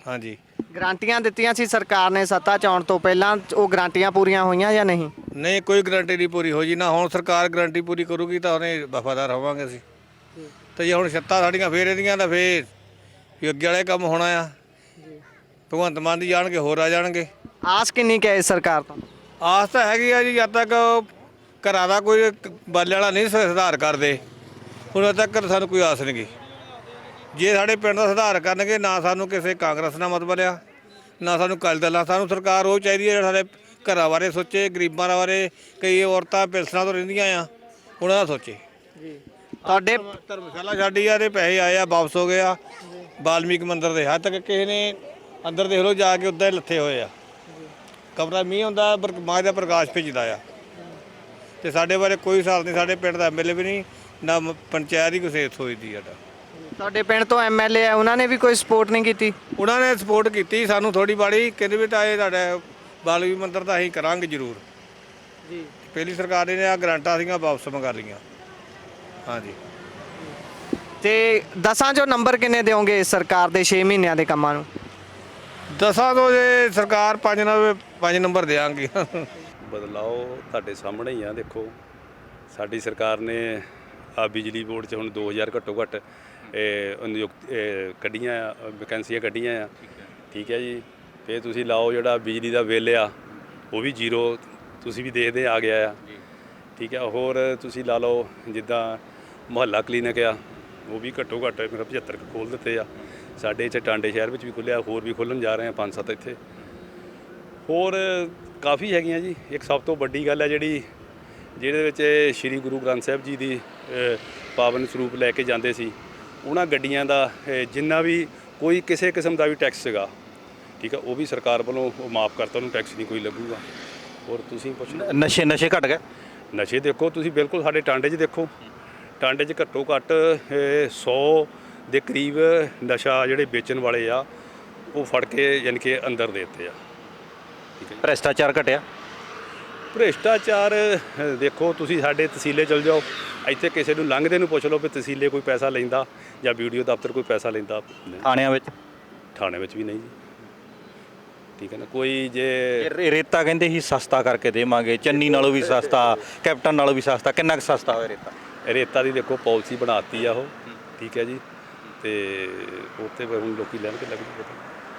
ਹਾਂਜੀ, ਗਰੰਟੀਆਂ ਦਿੱਤੀਆਂ ਸੀ ਸਰਕਾਰ ਨੇ ਸੱਤਾ 'ਚ ਆਉਣ ਤੋਂ ਪਹਿਲਾਂ, ਉਹ ਗਰੰਟੀਆਂ ਪੂਰੀਆਂ ਹੋਈਆਂ ਜਾਂ ਨਹੀਂ? ਨਹੀਂ, ਕੋਈ ਗਰੰਟੀ ਨਹੀਂ ਪੂਰੀ ਹੋਈ ਜੀ। ਨਾ ਹੁਣ ਸਰਕਾਰ ਗਰੰਟੀ ਪੂਰੀ ਕਰੂਗੀ ਤਾਂ ਉਹਨੇ ਵਫਾਦਾਰ ਹੋਵਾਂਗੇ ਅਸੀਂ। ਤੇ ਜੇ ਹੁਣ ਛੱਤਾਂ ਸਾਡੀਆਂ ਫੇਰ ਇਹਦੀਆਂ ਤਾਂ ਫੇਰ ਵੀ ਅੱਗੇ ਵਾਲੇ ਕੰਮ ਹੋਣਾ ਆ। ਭਗਵੰਤ ਮਾਨ ਦੀ ਜਾਣਗੇ, ਹੋਰ ਆ ਜਾਣਗੇ। ਆਸ ਕਿੰਨੀ ਕੁ ਹੈ ਇਸ ਸਰਕਾਰ ਤੋਂ? ਆਸ ਤਾਂ ਹੈਗੀ ਆ ਜੀ, ਜਦ ਤੱਕ ਘਰਾਂ ਦਾ ਕੋਈ ਬਾਲੇ ਵਾਲਾ ਨਹੀਂ ਸੁਧਾਰ ਕਰਦੇ ਉਦੋਂ ਤੱਕ ਸਾਨੂੰ ਕੋਈ ਆਸ ਨਹੀਂ ਗੀ। ਜੇ ਸਾਡੇ ਪਿੰਡ ਦਾ ਸੁਧਾਰ ਕਰਨਗੇ, ਨਾ ਸਾਨੂੰ ਕਿਸੇ ਕਾਂਗਰਸ ਨਾਲ ਮਤਲਬ ਆ, ਨਾ ਸਾਨੂੰ ਅਕਾਲੀ ਦਲ ਨਾਲ। ਸਾਨੂੰ ਸਰਕਾਰ ਉਹ ਚਾਹੀਦੀ ਹੈ ਜਿਹੜਾ ਸਾਡੇ ਘਰਾਂ ਬਾਰੇ ਸੋਚੇ, ਗਰੀਬਾਂ ਬਾਰੇ। ਕਈ ਔਰਤਾਂ ਪੈਨਸ਼ਨਾਂ ਤੋਂ ਰਹਿੰਦੀਆਂ ਆ, ਉਹਨਾਂ ਦਾ ਸੋਚੇ। ਤੁਹਾਡੇ ਧਰਮਸ਼ਾਲਾ ਛੱਡੀ ਆ ਤੇ ਪੈਸੇ ਆਏ ਆ, ਵਾਪਸ ਹੋ ਗਏ ਆ ਵਾਲਮੀਕ ਮੰਦਿਰ ਦੇ। ਹੱਦ ਤੱਕ ਕਿਸੇ ਨੇ ਅੰਦਰ ਦੇਖ ਲਓ ਜਾ ਕੇ ਉੱਦਾਂ ਹੀ ਲੱਥੇ ਹੋਏ ਆ। ਕਮਰਾ ਮੀਂਹ ਹੁੰਦਾ, ਮਾਂ ਦਾ ਪ੍ਰਕਾਸ਼ ਭੇਜਦਾ ਆ, ਤੇ ਸਾਡੇ ਬਾਰੇ ਕੋਈ ਹਿਸਾਬ ਨਹੀਂ। ਸਾਡੇ ਪਿੰਡ ਦਾ ਐਮਐਲਏ ਵੀ ਨਹੀਂ, ਨਾ ਪੰਚਾਇਤ ਹੀ ਕਿਸੇ ਸੋਚਦੀ ਸਾਡਾ। ਤੁਹਾਡੇ ਪਿੰਡ ਤੋਂ ਐਮਐਲਏ ਆ, ਉਹਨਾਂ ਨੇ ਵੀ ਕੋਈ ਸਪੋਰਟ ਨਹੀਂ ਕੀਤੀ? ਉਹਨਾਂ ਨੇ ਸਪੋਰਟ ਕੀਤੀ ਸਾਨੂੰ ਥੋੜੀ ਬਾੜੀ, ਕਹਿੰਦੇ ਵੀ ਤਾਂ ਇਹ ਤੁਹਾਡਾ ਬਾਲਵੀ ਮੰਦਿਰ ਤਾਂ ਅਸੀਂ ਕਰਾਂਗੇ ਜ਼ਰੂਰ ਜੀ। ਪਹਿਲੀ ਸਰਕਾਰ ਨੇ ਆ ਗਰੰਟਾਂ ਸੀਗੀਆਂ ਵਾਪਸ ਮੰਗਾ ਲਈਆਂ। ਹਾਂਜੀ। ਤੇ 10 ਚੋਂ ਨੰਬਰ ਕਿੰਨੇ ਦਿਓਗੇ ਇਸ ਸਰਕਾਰ ਦੇ 6 ਮਹੀਨਿਆਂ ਦੇ ਕੰਮਾਂ ਨੂੰ? 10 ਤੋਂ ਜੇ ਸਰਕਾਰ 5 ਨੰਬਰ ਦੇਾਂਗੇ। ਬਦਲਾਓ ਤੁਹਾਡੇ ਸਾਹਮਣੇ ਹੀ ਆ। ਦੇਖੋ ਸਾਡੀ ਸਰਕਾਰ ਨੇ ਆ ਬਿਜਲੀ ਬੋਰਡ 'ਚ ਹੁਣ 2000 ਘੱਟੋ ਘੱਟ ਨਿਯੁਕਤ ਕੱਢੀਆਂ ਆ, ਵੈਕੈਂਸੀਆਂ ਕੱਢੀਆਂ ਆ। ਠੀਕ ਹੈ ਜੀ। ਫਿਰ ਤੁਸੀਂ ਲਾਓ ਜਿਹੜਾ ਬਿਜਲੀ ਦਾ ਬਿੱਲ ਆ ਉਹ ਵੀ 0 ਤੁਸੀਂ ਵੀ ਦੇਖਦੇ ਆ ਗਿਆ ਆ। ਠੀਕ ਹੈ। ਹੋਰ ਤੁਸੀਂ ਲਾ ਲਓ ਜਿੱਦਾਂ ਮੁਹੱਲਾ ਕਲੀਨਿਕ ਆ, ਉਹ ਵੀ ਘੱਟੋ ਘੱਟ ਮੇਰਾ 75 ਖੋਲ੍ਹ ਦਿੱਤੇ ਆ। ਸਾਡੇ ਇੱਥੇ ਟਾਂਡੇ ਸ਼ਹਿਰ ਵਿੱਚ ਵੀ ਖੁੱਲ੍ਹਿਆ, ਹੋਰ ਵੀ ਖੋਲ੍ਹਣ ਜਾ ਰਹੇ ਆ 5-7 ਇੱਥੇ। ਹੋਰ ਕਾਫੀ ਹੈਗੀਆਂ ਜੀ। ਇੱਕ ਸਭ ਤੋਂ ਵੱਡੀ ਗੱਲ ਹੈ ਜਿਹਦੇ ਵਿੱਚ ਸ਼੍ਰੀ ਗੁਰੂ ਗ੍ਰੰਥ ਸਾਹਿਬ ਜੀ ਦੀ ਪਾਵਨ ਸਰੂਪ ਲੈ ਕੇ ਜਾਂਦੇ ਸੀ, ਉਹਨਾਂ ਗੱਡੀਆਂ ਦਾ ਜਿੰਨਾ ਵੀ ਕੋਈ ਕਿਸੇ ਕਿਸਮ ਦਾ ਵੀ ਟੈਕਸ ਸੀਗਾ, ਠੀਕ ਹੈ, ਉਹ ਵੀ ਸਰਕਾਰ ਵੱਲੋਂ ਉਹ ਮਾਫ ਕਰਤਾ, ਉਹਨੂੰ ਟੈਕਸ ਨਹੀਂ ਕੋਈ ਲੱਗੂਗਾ। ਹੋਰ ਤੁਸੀਂ ਪੁੱਛ ਲਓ। ਨਸ਼ੇ ਘਟ ਗਏ? ਨਸ਼ੇ ਦੇਖੋ ਤੁਸੀਂ ਬਿਲਕੁਲ ਸਾਡੇ ਟਾਂਡੇ 'ਚ ਦੇਖੋ, ਟਾਂਡੇ 'ਚ ਘੱਟੋ ਘੱਟ 100 ਦੇ ਕਰੀਬ ਨਸ਼ਾ ਜਿਹੜੇ ਵੇਚਣ ਵਾਲੇ ਆ ਉਹ ਫੜ ਕੇ ਯਾਨੀ ਕਿ ਅੰਦਰ ਦੇ ਦਿੱਤੇ ਆ। ਠੀਕ ਹੈ। ਭ੍ਰਿਸ਼ਟਾਚਾਰ ਘਟਿਆ? ਭ੍ਰਿਸ਼ਟਾਚਾਰ ਦੇਖੋ ਤੁਸੀਂ ਸਾਡੇ ਤਹਿਸੀਲੇ ਚਲ ਜਾਓ, ਇੱਥੇ ਕਿਸੇ ਨੂੰ ਲੰਘਦੇ ਨੂੰ ਪੁੱਛ ਲਓ ਵੀ ਤਹਿਸੀਲੇ ਕੋਈ ਪੈਸਾ ਲੈਂਦਾ ਜਾਂ ਵੀਡੀਓ ਦਫ਼ਤਰ ਕੋਈ ਪੈਸਾ ਲੈਂਦਾ? ਥਾਣਿਆਂ ਵਿੱਚ? ਥਾਣੇ ਵਿੱਚ ਵੀ ਨਹੀਂ ਜੀ। ਠੀਕ ਹੈ ਨਾ। ਕੋਈ ਜੇ ਰੇਤਾ ਕਹਿੰਦੇ ਸੀ ਸਸਤਾ ਕਰਕੇ ਦੇਵਾਂਗੇ, ਚੰਨੀ ਨਾਲੋਂ ਵੀ ਸਸਤਾ, ਕੈਪਟਨ ਨਾਲੋਂ ਵੀ ਸਸਤਾ, ਕਿੰਨਾ ਕੁ ਸਸਤਾ ਹੋਇਆ ਰੇਤਾ? ਰੇਤਾ ਦੀ ਦੇਖੋ ਪਾਲਿਸੀ ਬਣਾਤੀ ਆ ਉਹ। ਠੀਕ ਹੈ ਜੀ। ਤੇ ਉੱਥੇ ਹੁਣ ਲੋਕੀ ਲੈਣ ਕੇ ਲੱਗ ਜੂ।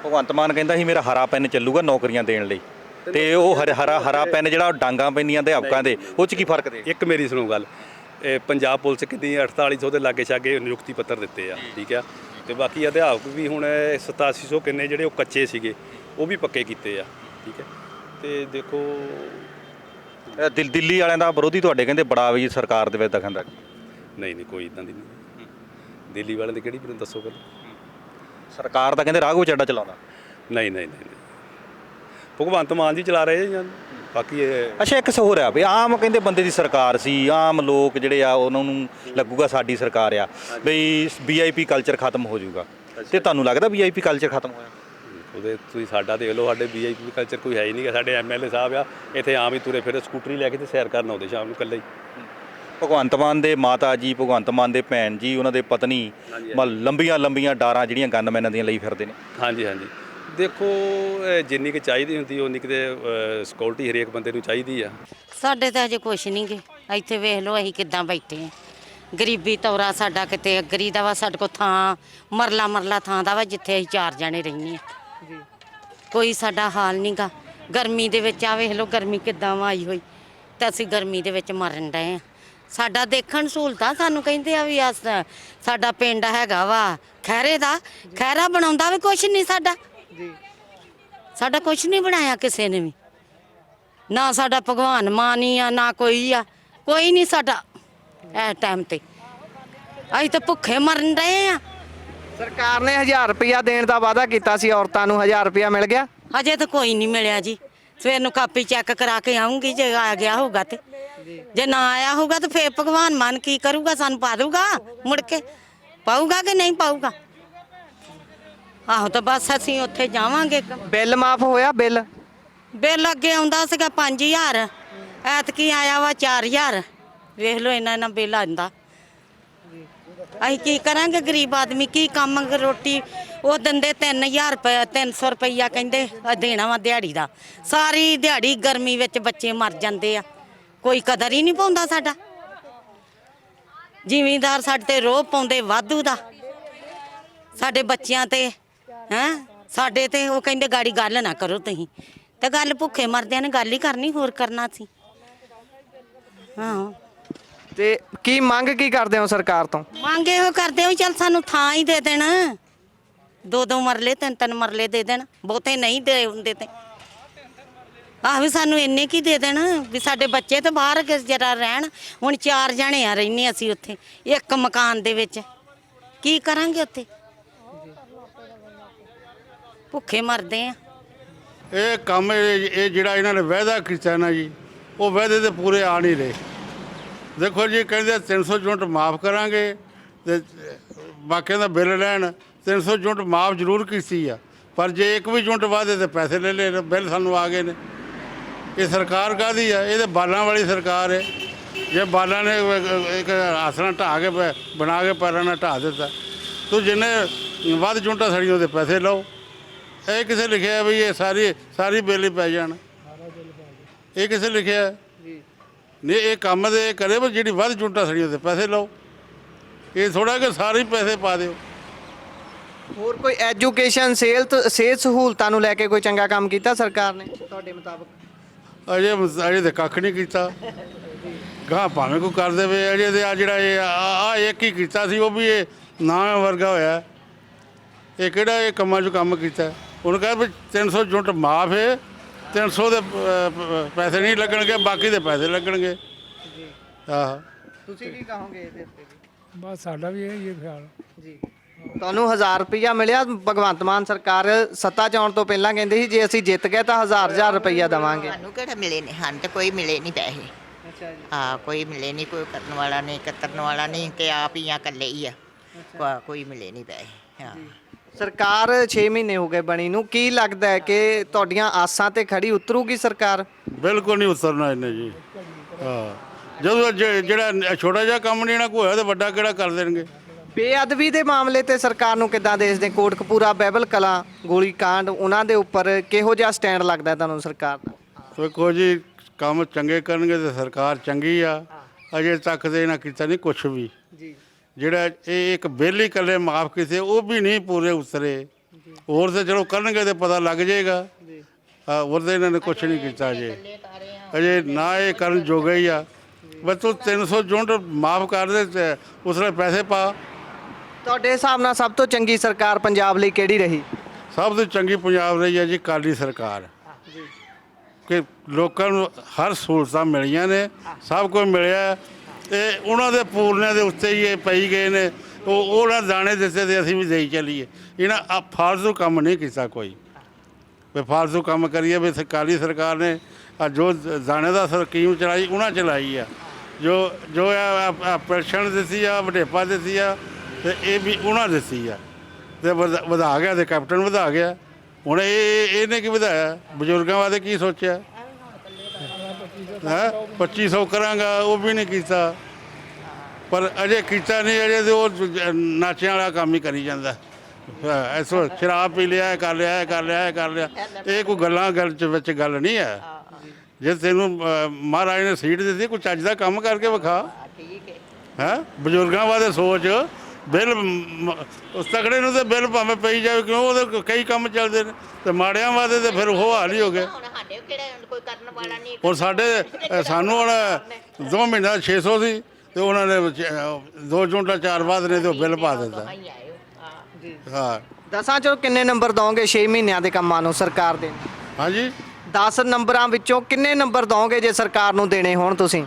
ਭਗਵੰਤ ਮਾਨ ਕਹਿੰਦਾ ਸੀ ਮੇਰਾ ਹਰਾ ਪੈਨ ਚੱਲੂਗਾ ਨੌਕਰੀਆਂ ਦੇਣ ਲਈ, ਤੇ ਉਹ ਹਰਾ ਪੈਨ ਜਿਹੜਾ ਡਾਂਗਾ ਪੈਂਦੀਆਂ ਅਧਿਆਪਕਾਂ ਦੇ, ਉਹ 'ਚ ਕੀ ਫਰਕ ਦੇ? ਇੱਕ ਮੇਰੀ ਸੁਣੋ ਗੱਲ, ਪੰਜਾਬ ਪੁਲਿਸ ਕਿੰਨੀ 4800 ਦੇ ਲਾਗੇ ਛਾਗੇ ਨਿਯੁਕਤੀ ਪੱਤਰ ਦਿੱਤੇ ਆ। ਠੀਕ ਆ। ਤੇ ਬਾਕੀ ਅਧਿਆਪਕ ਵੀ ਹੁਣ 8700 ਕਿੰਨੇ ਜਿਹੜੇ ਉਹ ਕੱਚੇ ਸੀਗੇ ਉਹ ਵੀ ਪੱਕੇ ਕੀਤੇ ਆ। ਠੀਕ ਹੈ। ਤੇ ਦੇਖੋ ਦਿੱਲੀ ਵਾਲਿਆਂ ਦਾ ਵਿਰੋਧੀ ਤੁਹਾਡੇ ਕਹਿੰਦੇ ਬੜਾ ਵੀ ਸਰਕਾਰ ਦੇ ਵਿੱਚ ਦਖਲ। ਨਹੀਂ ਕੋਈ ਇਦਾਂ ਦੀ ਨਹੀਂ। ਦਿੱਲੀ ਵਾਲਿਆਂ ਦੀ ਕਿਹੜੀ ਮੈਨੂੰ ਦੱਸੋ ਗੱਲ। ਸਰਕਾਰ ਤਾਂ ਕਹਿੰਦੇ ਰਾਘਵ ਚੱਡਾ ਚਲਾਉਂਦਾ। ਨਹੀਂ ਭਗਵੰਤ ਮਾਨ ਜੀ ਚਲਾ ਰਹੇ ਜਾਂ ਬਾਕੀ ਇਹ ਅੱਛਾ ਇੱਕ ਹੋਰ ਆ ਵੀ ਆਮ ਕਹਿੰਦੇ ਬੰਦੇ ਦੀ ਸਰਕਾਰ ਸੀ, ਆਮ ਲੋਕ ਜਿਹੜੇ ਆ ਉਹਨਾਂ ਨੂੰ ਲੱਗੂਗਾ ਸਾਡੀ ਸਰਕਾਰ ਆ ਬਈ ਵੀਆਈਪੀ ਕਲਚਰ ਖਤਮ ਹੋ ਜਾਊਗਾ, ਤੇ ਤੁਹਾਨੂੰ ਲੱਗਦਾ ਵੀਆਈਪੀ ਕਲਚਰ ਖਤਮ ਹੋਇਆ? ਉਹਦੇ ਤੁਸੀਂ ਸਾਡਾ ਦੇਖ ਲਓ, ਸਾਡੇ ਵੀਆਈਪੀ ਕਲਚਰ ਕੋਈ ਹੈ ਹੀ ਨਹੀਂ ਗਾ। ਸਾਡੇ ਐਮਐਲਏ ਸਾਹਿਬ ਆ ਇੱਥੇ ਆਮ ਹੀ ਤੁਰੇ ਫਿਰ ਸਕੂਟਰੀ ਲੈ ਕੇ ਤੇ ਸੈਰ ਕਰਨ ਆਉਂਦੇ ਸ਼ਾਮ ਨੂੰ ਇਕੱਲੇ ਹੀ। ਭਗਵੰਤ ਮਾਨ ਦੇ ਮਾਤਾ ਜੀ, ਭਗਵੰਤ ਮਾਨ ਦੇ ਭੈਣ ਜੀ, ਉਹਨਾਂ ਦੇ ਪਤਨੀ ਲੰਬੀਆਂ ਡਾਰਾਂ ਜਿਹੜੀਆਂ ਗਨਮੈਨਾਂ ਦੀਆਂ ਲਈ ਫਿਰਦੇ ਨੇ। ਹਾਂਜੀ ਹਾਂਜੀ, ਦੇਖੋ ਜਿੰਨੀ ਕੁ ਚਾਹੀਦੀ ਹੁੰਦੀ ਉਨੀ ਕੁ ਤੇ ਸਿਕਿਉਰਿਟੀ ਹਰੇਕ ਬੰਦੇ ਨੂੰ ਚਾਹੀਦੀ ਆ। ਸਾਡੇ ਤਾਂ ਅਜੇ ਕੁਛ ਨਹੀਂ ਗੇ, ਇੱਥੇ ਵੇਖ ਲਓ ਅਸੀਂ ਕਿੱਦਾਂ ਬੈਠੇ ਆ। ਗਰੀਬੀ ਤੌਰਾ ਸਾਡਾ ਕਿਤੇ ਅਗਰੀ ਦਾ ਵਾ, ਸਾਡੇ ਕੋਲ ਥਾਂ ਮਰਲਾ ਥਾਂ ਦਾ ਵਾ ਜਿੱਥੇ ਅਸੀਂ 4 ਜਣੇ ਰਹਿੰਦੇ ਆ। ਕੋਈ ਸਾਡਾ ਹਾਲ ਨਹੀਂ ਗਾ। ਗਰਮੀ ਦੇ ਵਿੱਚ ਆ ਵੇਖ ਲਓ ਗਰਮੀ ਕਿੱਦਾਂ ਵਾ ਆਈ ਹੋਈ, ਤਾਂ ਅਸੀਂ ਗਰਮੀ ਦੇ ਵਿੱਚ ਮਰਨ ਡਏ ਆ। ਸਾਡਾ ਦੇਖਣ ਸਹੂਲਤਾਂ ਸਾਨੂੰ ਕਹਿੰਦੇ ਆ ਵੀ ਸਾਡਾ ਪਿੰਡ ਹੈਗਾ ਵਾ ਖੈਰੇ ਦਾ, ਖੈਰਾ ਬਣਾਉਂਦਾ ਵੀ ਕੁਛ ਨਹੀਂ ਸਾਡਾ। ਸਾਡਾ ਕੁਛ ਨਹੀਂ ਬਣਾਇਆ ਕਿਸੇ ਨੇ ਵੀ, ਨਾ ਸਾਡਾ ਭਗਵਾਨ ਮਾਨ ਹੀ ਆ ਨਾ ਕੋਈ ਆ, ਕੋਈ ਨਹੀਂ ਸਾਡਾ ਇਸ ਟਾਈਮ ਤੇ। ਅਸੀਂ ਤਾਂ ਭੁੱਖੇ ਮਰਨ ਰਹੇ ਆ। ਸਰਕਾਰ ਨੇ 1000 ਰੁਪਇਆ ਦੇਣ ਦਾ ਵਾਅਦਾ ਕੀਤਾ ਸੀ ਔਰਤਾਂ ਨੂੰ, 1000 ਰੁਪਇਆ ਮਿਲ ਗਿਆ? ਅਜੇ ਤਾਂ ਕੋਈ ਨਹੀਂ ਮਿਲਿਆ ਜੀ। ਸਵੇਰ ਨੂੰ ਕਾਪੀ ਚੈੱਕ ਕਰਾ ਕੇ ਆਉਂਗੀ, ਜੇ ਆ ਗਿਆ ਹੋਊਗਾ ਤੇ, ਜੇ ਨਾ ਆਇਆ ਹੋਊਗਾ ਤਾਂ ਫੇਰ ਭਗਵਾਨ ਮਾਨ ਕੀ ਕਰੂਗਾ, ਸਾਨੂੰ ਪਾ ਦੂਗਾ ਮੁੜ ਕੇ, ਪਾਊਗਾ ਕਿ ਨਹੀਂ ਪਾਊਗਾ? ਆਹੋ ਤਾਂ ਬਸ ਅਸੀਂ ਉੱਥੇ ਜਾਵਾਂਗੇ। ਬਿੱਲ ਮਾਫ ਹੋਇਆ? ਬਿੱਲ ਅੱਗੇ ਆਉਂਦਾ ਸੀਗਾ 5000, ਐਤਕੀ ਆਇਆ ਵਾ 4000। ਵੇਖ ਲਓ ਇਹਨਾਂ ਬਿੱਲ ਆਂਦਾ। ਅਸੀਂ ਕੀ ਕਰਾਂਗੇ? ਗਰੀਬ ਆਦਮੀ ਕੀ ਕੰਮ, ਰੋਟੀ ਉਹ ਦਿੰਦੇ 3000 ਰੁਪਏ, 300 ਰੁਪਈਆ ਕਹਿੰਦੇ ਦੇਣਾ ਵਾ ਦਿਹਾੜੀ ਦਾ। ਸਾਰੀ ਦਿਹਾੜੀ ਗਰਮੀ ਵਿੱਚ ਬੱਚੇ ਮਰ ਜਾਂਦੇ ਆ, ਕੋਈ ਕਦਰ ਹੀ ਨਹੀਂ ਪਾਉਂਦਾ ਸਾਡਾ। ਜ਼ਿਮੀਂਦਾਰ ਸਾਡੇ ਤੇ ਰੋਹ ਪਾਉਂਦੇ ਵਾਧੂ ਦਾ, ਸਾਡੇ ਬੱਚਿਆਂ ਤੇ ਸਾਡੇ ਤੇ। ਉਹ ਕਹਿੰਦੇ ਗਾੜੀ ਗੱਲ ਨਾ ਕਰੋ ਤੁਸੀਂ, ਤੇ ਗੱਲ ਭੁੱਖੇ ਮਰਦਿਆਂ ਨੇ ਗੱਲ ਹੀ ਕਰਨੀ, ਹੋਰ ਕਰਨਾ ਸੀ। ਹਾਂ, ਤੇ ਕੀ ਮੰਗ ਕੀ ਕਰਦੇ ਹੋ ਸਰਕਾਰ ਤੋਂ? ਮੰਗ ਇਹੋ ਕਰਦੇ ਹੋ ਚੱਲ ਸਾਨੂੰ ਥਾਂ ਹੀ ਦੇ ਦੇਣ, 2-2 ਮਰਲੇ 3-3 ਮਰਲੇ ਦੇ ਦੇਣ, ਬਹੁਤੇ ਨਹੀਂ ਦੇ ਹੁੰਦੇ ਤੇ। ਆਹ ਵੀ ਸਾਨੂੰ ਇੰਨੇ ਕੀ ਦੇ ਦੇਣ ਵੀ ਸਾਡੇ ਬੱਚੇ ਤਾਂ ਬਾਹਰ ਜਰਾ ਰਹਿਣ। ਹੁਣ 4 ਜਣੇ ਆ ਰਹਿੰਦੇ ਅਸੀਂ ਉੱਥੇ ਇੱਕ ਮਕਾਨ ਦੇ ਵਿੱਚ, ਕੀ ਕਰਾਂਗੇ ਉੱਥੇ? ਭੁੱਖੇ ਮਰਦੇ ਆ। ਇਹ ਕੰਮ ਇਹ ਜਿਹੜਾ ਇਹਨਾਂ ਨੇ ਵਾਅਦਾ ਕੀਤਾ ਨਾ ਜੀ, ਉਹ ਵਾਅਦੇ ਤੇ ਪੂਰੇ ਆ ਨਹੀਂ ਰਹੇ। ਦੇਖੋ ਜੀ, ਕਹਿੰਦੇ 300 ਯੂਨਿਟ ਮਾਫ ਕਰਾਂਗੇ ਤੇ ਬਾਕੀਆਂ ਦਾ ਬਿੱਲ ਲੈਣ। 300 ਯੂਨਿਟ ਮਾਫ ਜ਼ਰੂਰ ਕੀਤੀ ਆ, ਪਰ ਜੇ ਇੱਕ ਵੀ ਯੂਨਿਟ ਵਾਧੇ ਤੇ ਪੈਸੇ ਲੈ ਲਏ, ਬਿੱਲ ਸਾਨੂੰ ਆ ਗਏ ਨੇ। ਇਹ ਸਰਕਾਰ ਕਾਹਦੀ ਆ? ਇਹ ਤਾਂ ਬਾਲਾਂ ਵਾਲੀ ਸਰਕਾਰ ਹੈ। ਜੇ ਬਾਲਾਂ ਨੇ ਇੱਕ ਆਸਣਾ ਢਾਹ ਕੇ ਬਣਾ ਕੇ ਪੈਰਾਂ ਨਾਲ ਢਾਹ ਦਿੱਤਾ, ਤੂੰ ਜਿੰਨੇ ਵੱਧ ਯੂਨਿਟਾਂ ਸੜੀਆਂ ਉਹਦੇ ਪੈਸੇ ਲਓ। ਇਹ ਕਿਸੇ ਲਿਖਿਆ ਵੀ ਇਹ ਸਾਰੀ ਬਿੱਲ ਹੀ ਪੈ ਜਾਣ? ਇਹ ਕਿਸੇ ਲਿਖਿਆ? ਨਹੀਂ, ਇਹ ਕੰਮ ਦੇ ਕਰੇ ਵੀ ਜਿਹੜੀ ਵੱਧ ਯੂਨਿਟਾਂ ਸੜੀਆਂ ਉਹਦੇ ਪੈਸੇ ਲਓ। ਇਹ ਥੋੜਾ ਕਿ ਸਾਰੇ ਪੈਸੇ ਪਾ ਦਿਓ। ਹੋਰ ਕੋਈ ਐਜੂਕੇਸ਼ਨ, ਸਿਹਤ ਸਹੂਲਤਾਂ ਨੂੰ ਲੈ ਕੇ ਕੋਈ ਚੰਗਾ ਕੰਮ ਕੀਤਾ ਸਰਕਾਰ ਨੇ ਤੁਹਾਡੇ ਮੁਤਾਬਕ? ਅਜੇ ਤਾਂ ਕੱਖ ਨਹੀਂ ਕੀਤਾ। ਗਾਂ ਭਾਵੇਂ ਕੋਈ ਕਰ ਦੇਵੇ। ਅਜੇ ਤੇ ਆ ਜਿਹੜਾ ਇਹ ਇੱਕ ਹੀ ਕੀਤਾ ਸੀ, ਉਹ ਵੀ ਇਹ ਨਾ ਵਰਗਾ ਹੋਇਆ। ਇਹ ਕਿਹੜਾ ਇਹ ਕੰਮਾਂ 'ਚ ਕੰਮ ਕੀਤਾ? ਉਹਨੂੰ ਕਹਿ ਵੀ 300 ਯੂਨਿਟ ਮਾਫ ਹੈ, 300 ਦੇ ਪੈਸੇ ਨਹੀਂ ਲੱਗਣਗੇ, ਬਾਕੀ ਦੇ ਪੈਸੇ ਲੱਗਣਗੇ। ਆਹ ਤੁਸੀਂ ਕੀ ਕਹੋਗੇ ਇਹਦੇ ਉੱਤੇ? ਬਸ ਸਾਡਾ ਵੀ ਇਹ ਖਿਆਲ ਜੀ। ਤੁਹਾਨੂੰ 1000 ਰੁਪਇਆ ਮਿਲਿਆ? ਭਗਵੰਤ ਮਾਨ ਸਰਕਾਰ ਸੱਤਾ 'ਚ ਆਉਣ ਤੋਂ ਪਹਿਲਾਂ ਕਹਿੰਦੇ ਸੀ ਜੇ ਅਸੀਂ ਜਿੱਤ ਗਏ ਤਾਂ 1000 ਰੁਪਇਆ ਦੇਵਾਂਗੇ। ਸਾਨੂੰ ਕਿਹੜਾ ਮਿਲੇ ਨੇ? ਹਨ ਤੇ ਕੋਈ ਮਿਲੇ ਨਹੀਂ ਪੈਸੇ। ਅੱਛਾ ਜੀ। ਹਾਂ, ਕੋਈ ਮਿਲੇ ਨਹੀਂ, ਕੋਈ ਕਰਨ ਵਾਲਾ ਨਹੀਂ, ਕਤਰਨ ਵਾਲਾ ਨਹੀਂ, ਤੇ ਆਪ ਹੀ ਆ ਇਕੱਲੇ ਹੀ ਆ। ਕੋਈ ਮਿਲੇ ਨਹੀਂ ਪੈਸੇ। ਹਾਂ, ਸਰਕਾਰ 6 ਮਹੀਨੇ ਹੋ ਗਏ ਬਣੀ ਨੂੰ, ਕੀ ਲੱਗਦਾ ਹੈ ਕਿ ਤੁਹਾਡੀਆਂ ਆਸਾਂ ਤੇ ਖੜੀ ਉਤਰੂਗੀ ਸਰਕਾਰ? ਬਿਲਕੁਲ ਨਹੀਂ ਉਤਰਨਾ ਇਹਨੇ ਜੀ। ਹਾਂ, ਜਦੋਂ ਜਿਹੜਾ ਛੋਟਾ ਜਿਹਾ ਕੰਮ ਨਹੀਂ ਨਾ ਕੋਈ ਹੋਇਆ ਤਾਂ ਵੱਡਾ ਕਿਹੜਾ ਕਰ ਦੇਣਗੇ। ਬੇਅਦਬੀ ਦੇ ਮਾਮਲੇ ਤੇ ਸਰਕਾਰ ਨੂੰ ਕਿੱਦਾਂ ਦੇਖਦੇ? ਕੋਟਕਪੂਰਾ, ਬਾਈਬਲ ਕਲਾਂ, ਗੋਲੀ ਕਾਂਡ, ਉਹਨਾਂ ਦੇ ਉੱਪਰ ਕਿਹੋ ਜਿਹਾ ਸਟੈਂਡ ਲੱਗਦਾ ਤੁਹਾਨੂੰ ਸਰਕਾਰ ਦਾ? ਵੇਖੋ ਜੀ, ਕੰਮ ਚੰਗੇ ਕਰਨਗੇ ਤੇ ਸਰਕਾਰ ਚੰਗੀ ਆ। ਅਜੇ ਤੱਕ ਤੇ ਇਹਨਾਂ ਕੀਤਾ ਨਹੀਂ ਕੁਛ ਵੀ। ਜਿਹੜਾ ਇਹ ਇੱਕ ਬਿੱਲ ਹੀ ਇਕੱਲੇ ਮਾਫ ਕੀਤੇ, ਉਹ ਵੀ ਨਹੀਂ ਪੂਰੇ ਉਤਰੇ। ਹੋਰ ਤਾਂ ਚਲੋ ਕਰਨਗੇ ਤੇ ਪਤਾ ਲੱਗ ਜਾਏਗਾ। ਹੋਰ ਤਾਂ ਇਹਨਾਂ ਨੇ ਕੁਛ ਨਹੀਂ ਕੀਤਾ ਅਜੇ ਨਾ ਇਹ ਕਰਨ ਜੋਗਾ ਹੀ ਆ। ਬਸ ਤੂੰ 300 ਯੂਨਿਟ ਮਾਫ ਕਰ ਦੇ ਤੇ ਉਸਲੇ ਪੈਸੇ ਪਾ। ਤੁਹਾਡੇ ਹਿਸਾਬ ਨਾਲ ਸਭ ਤੋਂ ਚੰਗੀ ਸਰਕਾਰ ਪੰਜਾਬ ਲਈ ਕਿਹੜੀ ਰਹੀ? ਸਭ ਤੋਂ ਚੰਗੀ ਪੰਜਾਬ ਰਹੀ ਹੈ ਜੀ ਅਕਾਲੀ ਸਰਕਾਰ। ਕਿ ਲੋਕਾਂ ਨੂੰ ਹਰ ਸਹੂਲਤਾਂ ਮਿਲੀਆਂ ਨੇ, ਸਭ ਕੁਝ ਮਿਲਿਆ, ਤੇ ਉਹਨਾਂ ਦੇ ਪੂਰਨਿਆਂ ਦੇ ਉੱਤੇ ਹੀ ਇਹ ਪਈ ਗਏ ਨੇ। ਉਹਨਾਂ ਦਾਣੇ ਦਿੱਤੇ ਤੇ ਅਸੀਂ ਵੀ ਦੇਈ ਚੱਲੀਏ। ਇਹਨਾਂ ਫਾਲਤੂ ਕੰਮ ਨਹੀਂ ਕੀਤਾ ਕੋਈ। ਵੀ ਫਾਲਤੂ ਕੰਮ ਕਰੀਏ ਵੀ ਅਕਾਲੀ ਸਰਕਾਰ ਨੇ ਆ ਜੋ ਦਾਣੇਦਾਰ ਸਕੀਮ ਚਲਾਈ ਉਹਨਾਂ ਚਲਾਈ ਆ, ਜੋ ਆ ਪੈਨਸ਼ਨ ਦਿੱਤੀ ਆ, ਵਡੇਪਾ ਦਿੱਤੀ ਆ, ਤੇ ਇਹ ਵੀ ਉਹਨਾਂ ਦਿੱਤੀ ਆ, ਤੇ ਵਧਾ ਗਿਆ ਤੇ ਕੈਪਟਨ ਵਧਾ ਗਿਆ। ਹੁਣ ਇਹਨੇ ਕੀ ਵਧਾਇਆ? ਬਜ਼ੁਰਗਾਂ ਵਾਸਤੇ ਕੀ ਸੋਚਿਆ ਹੈ? 2500 ਕਰਾਂਗਾ, ਉਹ ਵੀ ਨਹੀਂ ਕੀਤਾ। ਪਰ ਅਜੇ ਕੀਤਾ ਨਹੀਂ, ਅਜੇ ਤੇ ਉਹ ਨਾਚਿਆਂ ਵਾਲਾ ਕੰਮ ਹੀ ਕਰੀ ਜਾਂਦਾ। ਐਸੋ ਸ਼ਰਾਬ ਪੀ ਲਿਆ, ਕਰ ਲਿਆ, ਕਰ ਲਿਆ, ਕਰ ਲਿਆ, ਇਹ ਕੋਈ ਗੱਲ ਵਿੱਚ ਗੱਲ ਨਹੀਂ ਹੈ। ਜੇ ਤੈਨੂੰ ਮਹਾਰਾਜ ਨੇ ਸੀਟ ਦਿੱਤੀ, ਕੋਈ ਚੱਜ ਦਾ ਕੰਮ ਕਰਕੇ ਵਿਖਾ। ਹੈ ਬਜ਼ੁਰਗਾਂ ਵਾਸਤੇ ਸੋਚ। ਬਿੱਲ ਉਸ ਤਕੜੇ ਨੂੰ ਤਾਂ ਬਿੱਲ ਭਾਵੇਂ ਪਈ ਜਾਵੇ, ਕਿਉਂ ਉਹਦੇ ਕਈ ਕੰਮ ਚੱਲਦੇ ਨੇ, ਤੇ ਮਾੜਿਆਂ ਵਾਸਤੇ ਤਾਂ ਫਿਰ ਉਹ ਹਾਲ ਹੀ ਹੋ ਗਿਆ। ਹੁਣ ਸਾਨੂੰ ਹੁਣ 2 ਮਹੀਨਾ 600 ਸੀ, ਤੇ ਉਹਨਾਂ ਨੇ 2 ਯੂਨਿਟਾਂ 4 ਬਾਅਦ ਨੇ ਤੇ ਉਹ ਬਿੱਲ ਪਾ ਦਿੱਤਾ। ਹਾਂ, 10 ਚੋਂ ਕਿੰਨੇ ਨੰਬਰ ਦੋਗੇ 6 ਮਹੀਨਿਆਂ ਦੇ ਕੰਮਾਂ ਨੂੰ ਸਰਕਾਰ ਦੇ? ਹਾਂਜੀ, 10 ਨੰਬਰਾਂ ਵਿੱਚੋਂ ਕਿੰਨੇ ਨੰਬਰ ਦੋਗੇ ਜੇ ਸਰਕਾਰ ਨੂੰ ਦੇਣੇ ਹੋਣ ਤੁਸੀਂ?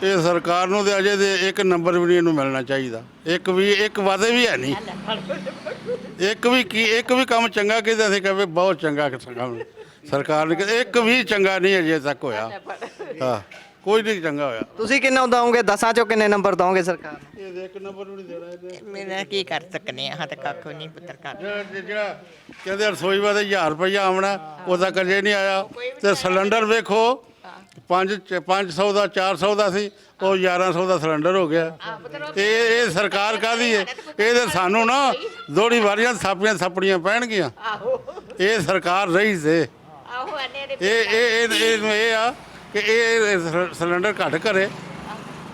ਇਹ ਸਰਕਾਰ ਨੂੰ ਤੇ ਅਜੇ ਤੇ 1 ਨੰਬਰ ਵੀ ਨਹੀਂ ਇਹਨੂੰ ਮਿਲਣਾ ਚਾਹੀਦਾ। ਇੱਕ ਵਾਅਦੇ ਵੀ ਹੈ ਨਹੀਂ, ਇੱਕ ਵੀ ਕੰਮ ਚੰਗਾ ਕਿਤੇ ਅਸੀਂ ਕਹੇ ਬਹੁਤ ਚੰਗਾ ਕੰਮ ਸਰਕਾਰ ਨੇ ਇੱਕ ਵੀ ਚੰਗਾ ਨਹੀਂ ਅਜੇ ਤੱਕ ਹੋਇਆ। ਹਾਂ, ਕੋਈ ਨਹੀਂ ਚੰਗਾ ਹੋਇਆ। ਤੁਸੀਂ ਕਿੰਨਾ ਦੋਗੇ? 10 ਚੋਂ ਕਿੰਨੇ ਨੰਬਰ ਦੋਗੇ ਸਰਕਾਰ ਨੂੰ? ਇਹ 1 ਨੰਬਰ ਵੀ ਨਹੀਂ ਦੇਣਾ। ਮੇਰਾ ਕੀ ਕਰ ਸਕਨੇ ਆ, ਤੇ ਕੱਖ ਨਹੀਂ ਪੱਤਰਕਾਰ। ਜਿਹੜਾ ਕਹਿੰਦੇ ਰਸੋਈ ਵਾਸਤੇ 1000 ਰੁਪਇਆ ਆਉਣਾ, ਉਹਦਾ ਕਦੇ ਨਹੀਂ ਆਇਆ। ਤੇ ਸਿਲੰਡਰ ਵੇਖੋ, 500 ਦਾ 400 ਦਾ ਸੀ, ਉਹ 1100 ਦਾ ਸਿਲੰਡਰ ਹੋ ਗਿਆ। ਇਹ ਸਰਕਾਰ ਕਾਹਦੀ ਹੈ? ਇਹ ਤਾਂ ਸਾਨੂੰ ਨਾ ਦੋੜੀ ਵਾਰੀਆਂ ਥਾਪੜੀਆਂ ਪੈਣਗੀਆਂ। ਇਹ ਸਰਕਾਰ ਰਹੀ ਤੇ ਇਹ ਆ ਕਿ ਇਹ ਸਿਲੰਡਰ ਘੱਟ ਕਰੇ।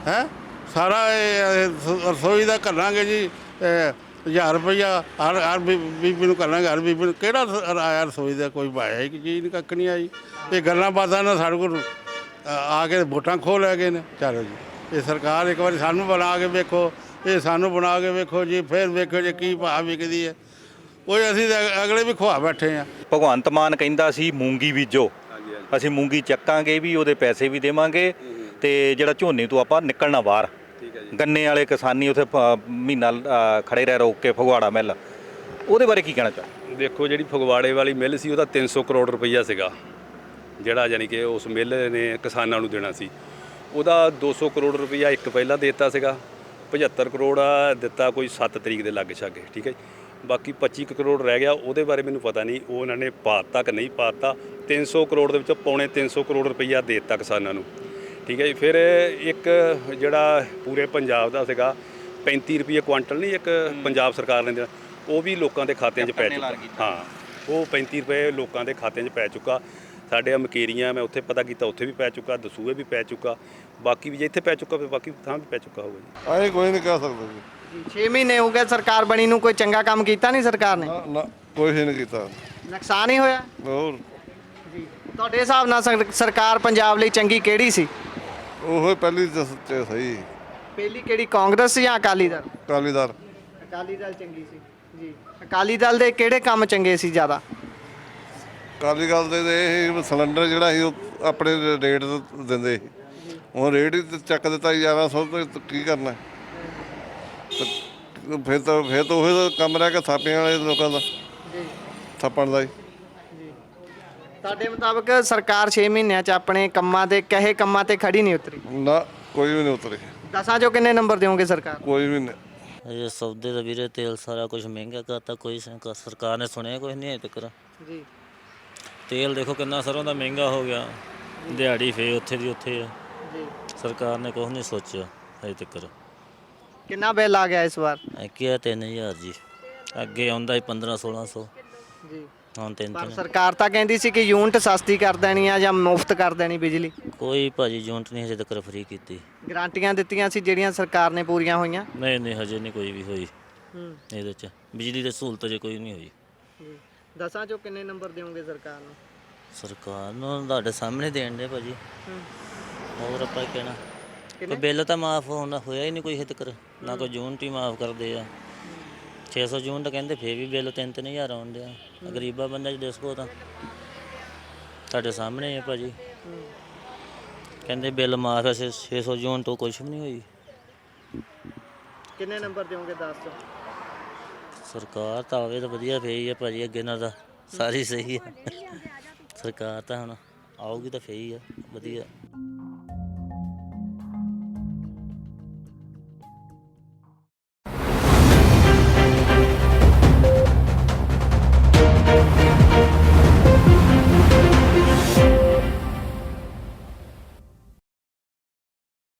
ਹੈ ਸਾਰਾ ਰਸੋਈ ਦਾ ਘੱਲਾਂਗੇ ਜੀ 1000 ਰੁਪਇਆ ਹਰ ਬੀਬੀ ਨੂੰ ਘੱਲਾਂਗੇ। ਹਰ ਬੀਬੀ ਨੂੰ ਕਿਹੜਾ ਆਇਆ ਰਸੋਈ ਦਾ? ਕੋਈ ਪਾਇਆ ਹੀ ਚੀਜ਼ ਕੱਖ ਨਹੀਂ ਆਈ। ਇਹ ਗੱਲਾਂ ਬਾਤਾਂ ਨਾਲ ਸਾਡੇ ਕੋਲ ਆ ਕੇ ਵੋਟਾਂ ਖੋਹ ਲੈ ਗਏ ਨੇ। ਚਲੋ ਜੀ, ਇਹ ਸਰਕਾਰ ਇੱਕ ਵਾਰੀ ਸਾਨੂੰ ਬਣਾ ਕੇ ਵੇਖੋ, ਇਹ ਸਾਨੂੰ ਬਣਾ ਕੇ ਵੇਖੋ ਜੀ, ਫਿਰ ਵੇਖੋ ਜੀ ਕੀ ਭਾਅ ਵਿਕਦੀ ਹੈ। ਉਹ ਅਸੀਂ ਤਾਂ ਅਗਲੇ ਵੀ ਖੁਆ ਬੈਠੇ ਆ। ਭਗਵੰਤ ਮਾਨ ਕਹਿੰਦਾ ਸੀ ਮੂੰਗੀ ਬੀਜੋ, ਅਸੀਂ ਮੂੰਗੀ ਚੱਕਾਂਗੇ ਵੀ, ਉਹਦੇ ਪੈਸੇ ਵੀ ਦੇਵਾਂਗੇ, ਤੇ ਜਿਹੜਾ ਝੋਨੇ ਤੋਂ ਆਪਾਂ ਨਿਕਲਣਾ ਬਾਹਰ। ਗੰਨੇ ਵਾਲੇ ਕਿਸਾਨੀ ਉੱਥੇ ਮਹੀਨਾ ਖੜੇ ਰਹਿ ਰੋਕ ਕੇ ਫਗਵਾੜਾ ਮਿੱਲ, ਉਹਦੇ ਬਾਰੇ ਕੀ ਕਹਿਣਾ ਚਾਹੁੰਦੇ? ਦੇਖੋ, ਜਿਹੜੀ ਫਗਵਾੜੇ ਵਾਲੀ ਮਿੱਲ ਸੀ ਉਹਦਾ 300 ਕਰੋੜ ਰੁਪਈਆ ਸੀਗਾ, ਜਿਹੜਾ ਯਾਨੀ ਕਿ ਉਸ ਮਿੱਲ ਨੇ ਕਿਸਾਨਾਂ ਨੂੰ ਦੇਣਾ ਸੀ। ਉਹਦਾ 200 ਕਰੋੜ ਰੁਪਈਆ ਇੱਕ ਪਹਿਲਾਂ ਦੇ ਦਿੱਤਾ ਸੀਗਾ, 75 ਕਰੋੜ ਦਿੱਤਾ ਕੋਈ 7 ਤਰੀਕ ਦੇ ਲਾਗੇ ਛਾਗੇ, ਠੀਕ ਹੈ ਜੀ। ਬਾਕੀ 25 ਕਰੋੜ ਰਹਿ ਗਿਆ, ਉਹਦੇ ਬਾਰੇ ਮੈਨੂੰ ਪਤਾ ਨਹੀਂ ਉਹ ਇਹਨਾਂ ਨੇ ਪਾਤਾ ਕਿ ਨਹੀਂ ਪਾਤਾ। 300 ਕਰੋੜ ਦੇ ਵਿੱਚੋਂ ਪੌਣੇ 300 ਕਰੋੜ ਰੁਪਈਆ ਦੇ ਦਿੱਤਾ ਕਿਸਾਨਾਂ ਨੂੰ, ਠੀਕ ਹੈ ਜੀ। ਫਿਰ ਇੱਕ ਜਿਹੜਾ ਪੂਰੇ ਪੰਜਾਬ ਦਾ ਸੀਗਾ 35 ਰੁਪਏ ਕੁਆਂਟਲ ਨਹੀਂ ਇੱਕ ਪੰਜਾਬ ਸਰਕਾਰ ਨੇ ਦੇਣਾ, ਉਹ ਵੀ ਲੋਕਾਂ ਦੇ ਖਾਤਿਆਂ 'ਚ ਪੈ ਚੁੱਕਾ। ਹਾਂ, ਉਹ 35 ਰੁਪਏ ਲੋਕਾਂ ਦੇ ਖਾਤਿਆਂ 'ਚ ਪੈ ਚੁੱਕਾ। ਸਾਡੇ ਮਕੇਰੀਆਂ ਮੈਂ ਉੱਥੇ ਪਤਾ ਕੀਤਾ, ਉੱਥੇ ਵੀ ਪੈ ਚੁੱਕਾ, ਦਸੂਹੇ ਵੀ ਪੈ ਚੁੱਕਾ, ਬਾਕੀ ਵੀ ਜੇ ਇੱਥੇ ਪੈ ਚੁੱਕਾ ਫਿਰ ਬਾਕੀ ਥਾਂ ਵੀ ਪੈ ਚੁੱਕਾ ਹੋਊਗਾ ਜੀ। ਆਏ ਕੋਈ ਨਹੀਂ ਕਹਿ ਸਕਦਾ ਜੀ। 6 ਮਹੀਨੇ ਹੋ ਗਏ ਸਰਕਾਰ ਬਣੀ ਨੂੰ, ਕੋਈ ਚੰਗਾ ਕੰਮ ਕੀਤਾ ਨਹੀਂ ਸਰਕਾਰ ਨੇ? ਨਾ, ਕੋਈ ਨਹੀਂ ਕੀਤਾ। ਨੁਕਸਾਨ ਹੀ ਹੋਇਆ। ਹੋਰ ਜੀ, ਤੁਹਾਡੇ ਹਿਸਾਬ ਨਾਲ ਸਰਕਾਰ ਪੰਜਾਬ ਲਈ ਚੰਗੀ ਕਿਹੜੀ ਸੀ? ਉਹ ਪਹਿਲੀ ਸਹੀ। ਪਹਿਲੀ ਕਿਹੜੀ, ਕਾਂਗਰਸ ਜਾਂ ਅਕਾਲੀ ਦਲ? ਅਕਾਲੀਦਾਰ। ਅਕਾਲੀ ਦਲ ਚੰਗੀ ਸੀ ਜੀ। ਅਕਾਲੀ ਦਲ ਦੇ ਕਿਹੜੇ ਕੰਮ ਚੰਗੇ ਸੀ ਜ਼ਿਆਦਾ? ਅਕਾਲੀ ਦਲ ਦੇ ਇਹ ਸਿਲੰਡਰ ਜਿਹੜਾ ਸੀ ਉਹ ਆਪਣੇ ਰੇਟ ਦਿੰਦੇ ਸੀ, ਹੁਣ ਰੇਟ ਹੀ ਚੱਕ ਦਿੱਤਾ 1100 ਤੇ ਕੀ ਕਰਨਾ? ਫਿਰ ਤਾਂ ਉਹ ਕੰਮ ਰਹਿ ਗਿਆ ਥਾਪਿਆਂ ਵਾਲੇ ਲੋਕਾਂ ਦਾ, ਥਾਪਣ ਦਾ ਹੀ। ਤੁਹਾਡੇ ਮੁਤਾਬਕ ਸਰਕਾਰ 6 ਮਹੀਨਿਆਂ 'ਚ ਆਪਣੇ ਕੰਮਾਂ ਦੇ ਕਹੇ ਕੰਮਾਂ ਤੇ ਖੜੀ ਨਹੀਂ ਉਤਰੀ? ਨਾ, ਕੋਈ ਵੀ ਨਹੀਂ ਉਤਰੇ। 10 ਚੋਂ ਕਿੰਨੇ ਨੰਬਰ ਦਿਓਗੇ ਸਰਕਾਰ? ਕੋਈ ਵੀ ਨਹੀਂ। ਇਹ ਸੌਦੇ ਦਾ ਵੀਰੇ ਤੇਲ ਸਾਰਾ ਕੁਝ ਮਹਿੰਗਾ ਕਰਤਾ, ਕੋਈ ਸਰਕਾਰ ਨੇ ਸੁਣਿਆ ਕੁਝ ਨਹੀਂ ਅਜੇ ਤੱਕ ਜੀ। ਤੇਲ ਦੇਖੋ ਕਿੰਨਾ ਸਰੋਂ ਦਾ ਮਹਿੰਗਾ ਹੋ ਗਿਆ, ਦਿਹਾੜੀ ਫੇ ਉੱਥੇ ਦੀ ਉੱਥੇ ਆ ਜੀ। ਸਰਕਾਰ ਨੇ ਕੁਝ ਨਹੀਂ ਸੋਚਿਆ ਅਜੇ ਤੱਕ। ਕਿੰਨਾ ਬਿੱਲ ਆ ਗਿਆ ਇਸ ਵਾਰ? ਕੀ 3000 ਜੀ, ਅੱਗੇ ਆਉਂਦਾ ਹੀ 1500-1600 ਜੀ। ਹੁਣ 3 ਪਰ ਸਰਕਾਰ ਤਾਂ ਕਹਿੰਦੀ ਸੀ ਕਿ ਯੂਨਿਟ ਸਸਤੀ ਕਰ ਦੇਣੀ ਆ ਜਾਂ ਮੁਫਤ ਕਰ ਦੇਣੀ ਬਿਜਲੀ। ਕੋਈ ਭਾਜੀ ਯੂਨਿਟ ਨਹੀਂ ਹਜੇ ਤੱਕ ਫ੍ਰੀ ਕੀਤੀ। ਗਾਰੰਟੀਆਂ ਦਿੱਤੀਆਂ ਸੀ ਜਿਹੜੀਆਂ ਸਰਕਾਰ ਨੇ ਪੂਰੀਆਂ ਹੋਈਆਂ? ਨਹੀਂ ਹਜੇ ਨਹੀਂ ਕੋਈ ਵੀ ਹੋਈ ਇਹਦੇ 'ਚ। ਬਿਜਲੀ ਦੀ ਸਹੂਲਤ ਜੇ ਕੋਈ ਨਹੀਂ ਹੋਈ। 10 ਚੋਂ ਕਿੰਨੇ ਨੰਬਰ ਦਿਓਗੇ ਸਰਕਾਰ ਨੂੰ? ਸਰਕਾਰ ਨੂੰ ਤੁਹਾਡੇ ਸਾਹਮਣੇ ਦੇਣ ਦੇ ਭਾਜੀ, ਹੋਰ ਆਪਾਂ ਕਹਿਣਾ। ਕੋਈ ਬਿੱਲ ਤਾਂ ਮਾਫ ਹੋਇਆ ਹੀ ਨਹੀਂ ਕੋਈ ਹਜੇ ਤੱਕ, ਨਾ ਕੋਈ ਯੂਨਿਟ ਹੀ ਮਾਫ ਕਰਦੇ ਆ। 600 ਯੂਨਿਟ ਕਹਿੰਦੇ ਫੇਰ ਵੀ ਬਿੱਲ 3-3000 ਆਉਣ ਡਿਆ। ਗਰੀਬਾਂ ਬੰਦੇ 'ਚ ਦੇਖੋ ਤਾਂ ਤੁਹਾਡੇ ਸਾਹਮਣੇ ਹੈ ਭਾਜੀ, ਕਹਿੰਦੇ ਬਿੱਲ ਮਾਫ ਹੈ 600 ਯੂਨਿਟ ਤੋਂ ਕੁਛ ਵੀ ਨਹੀਂ ਹੋਈ। ਕਿੰਨੇ ਨੰਬਰ ਦਿਓਗੇ 10 ਚੋਂ? ਸਰਕਾਰ ਤਾਂ ਆਵੇ ਤਾਂ ਵਧੀਆ ਪਈ ਹੈ ਭਾਜੀ, ਅੱਗੇ ਨਾਲ ਤਾਂ ਸਾਰੀ ਸਹੀ ਹੈ ਸਰਕਾਰ ਤਾਂ ਹੁਣ। ਆਊਗੀ ਤਾਂ ਫੇਰ ਹੀ ਆ ਵਧੀਆ।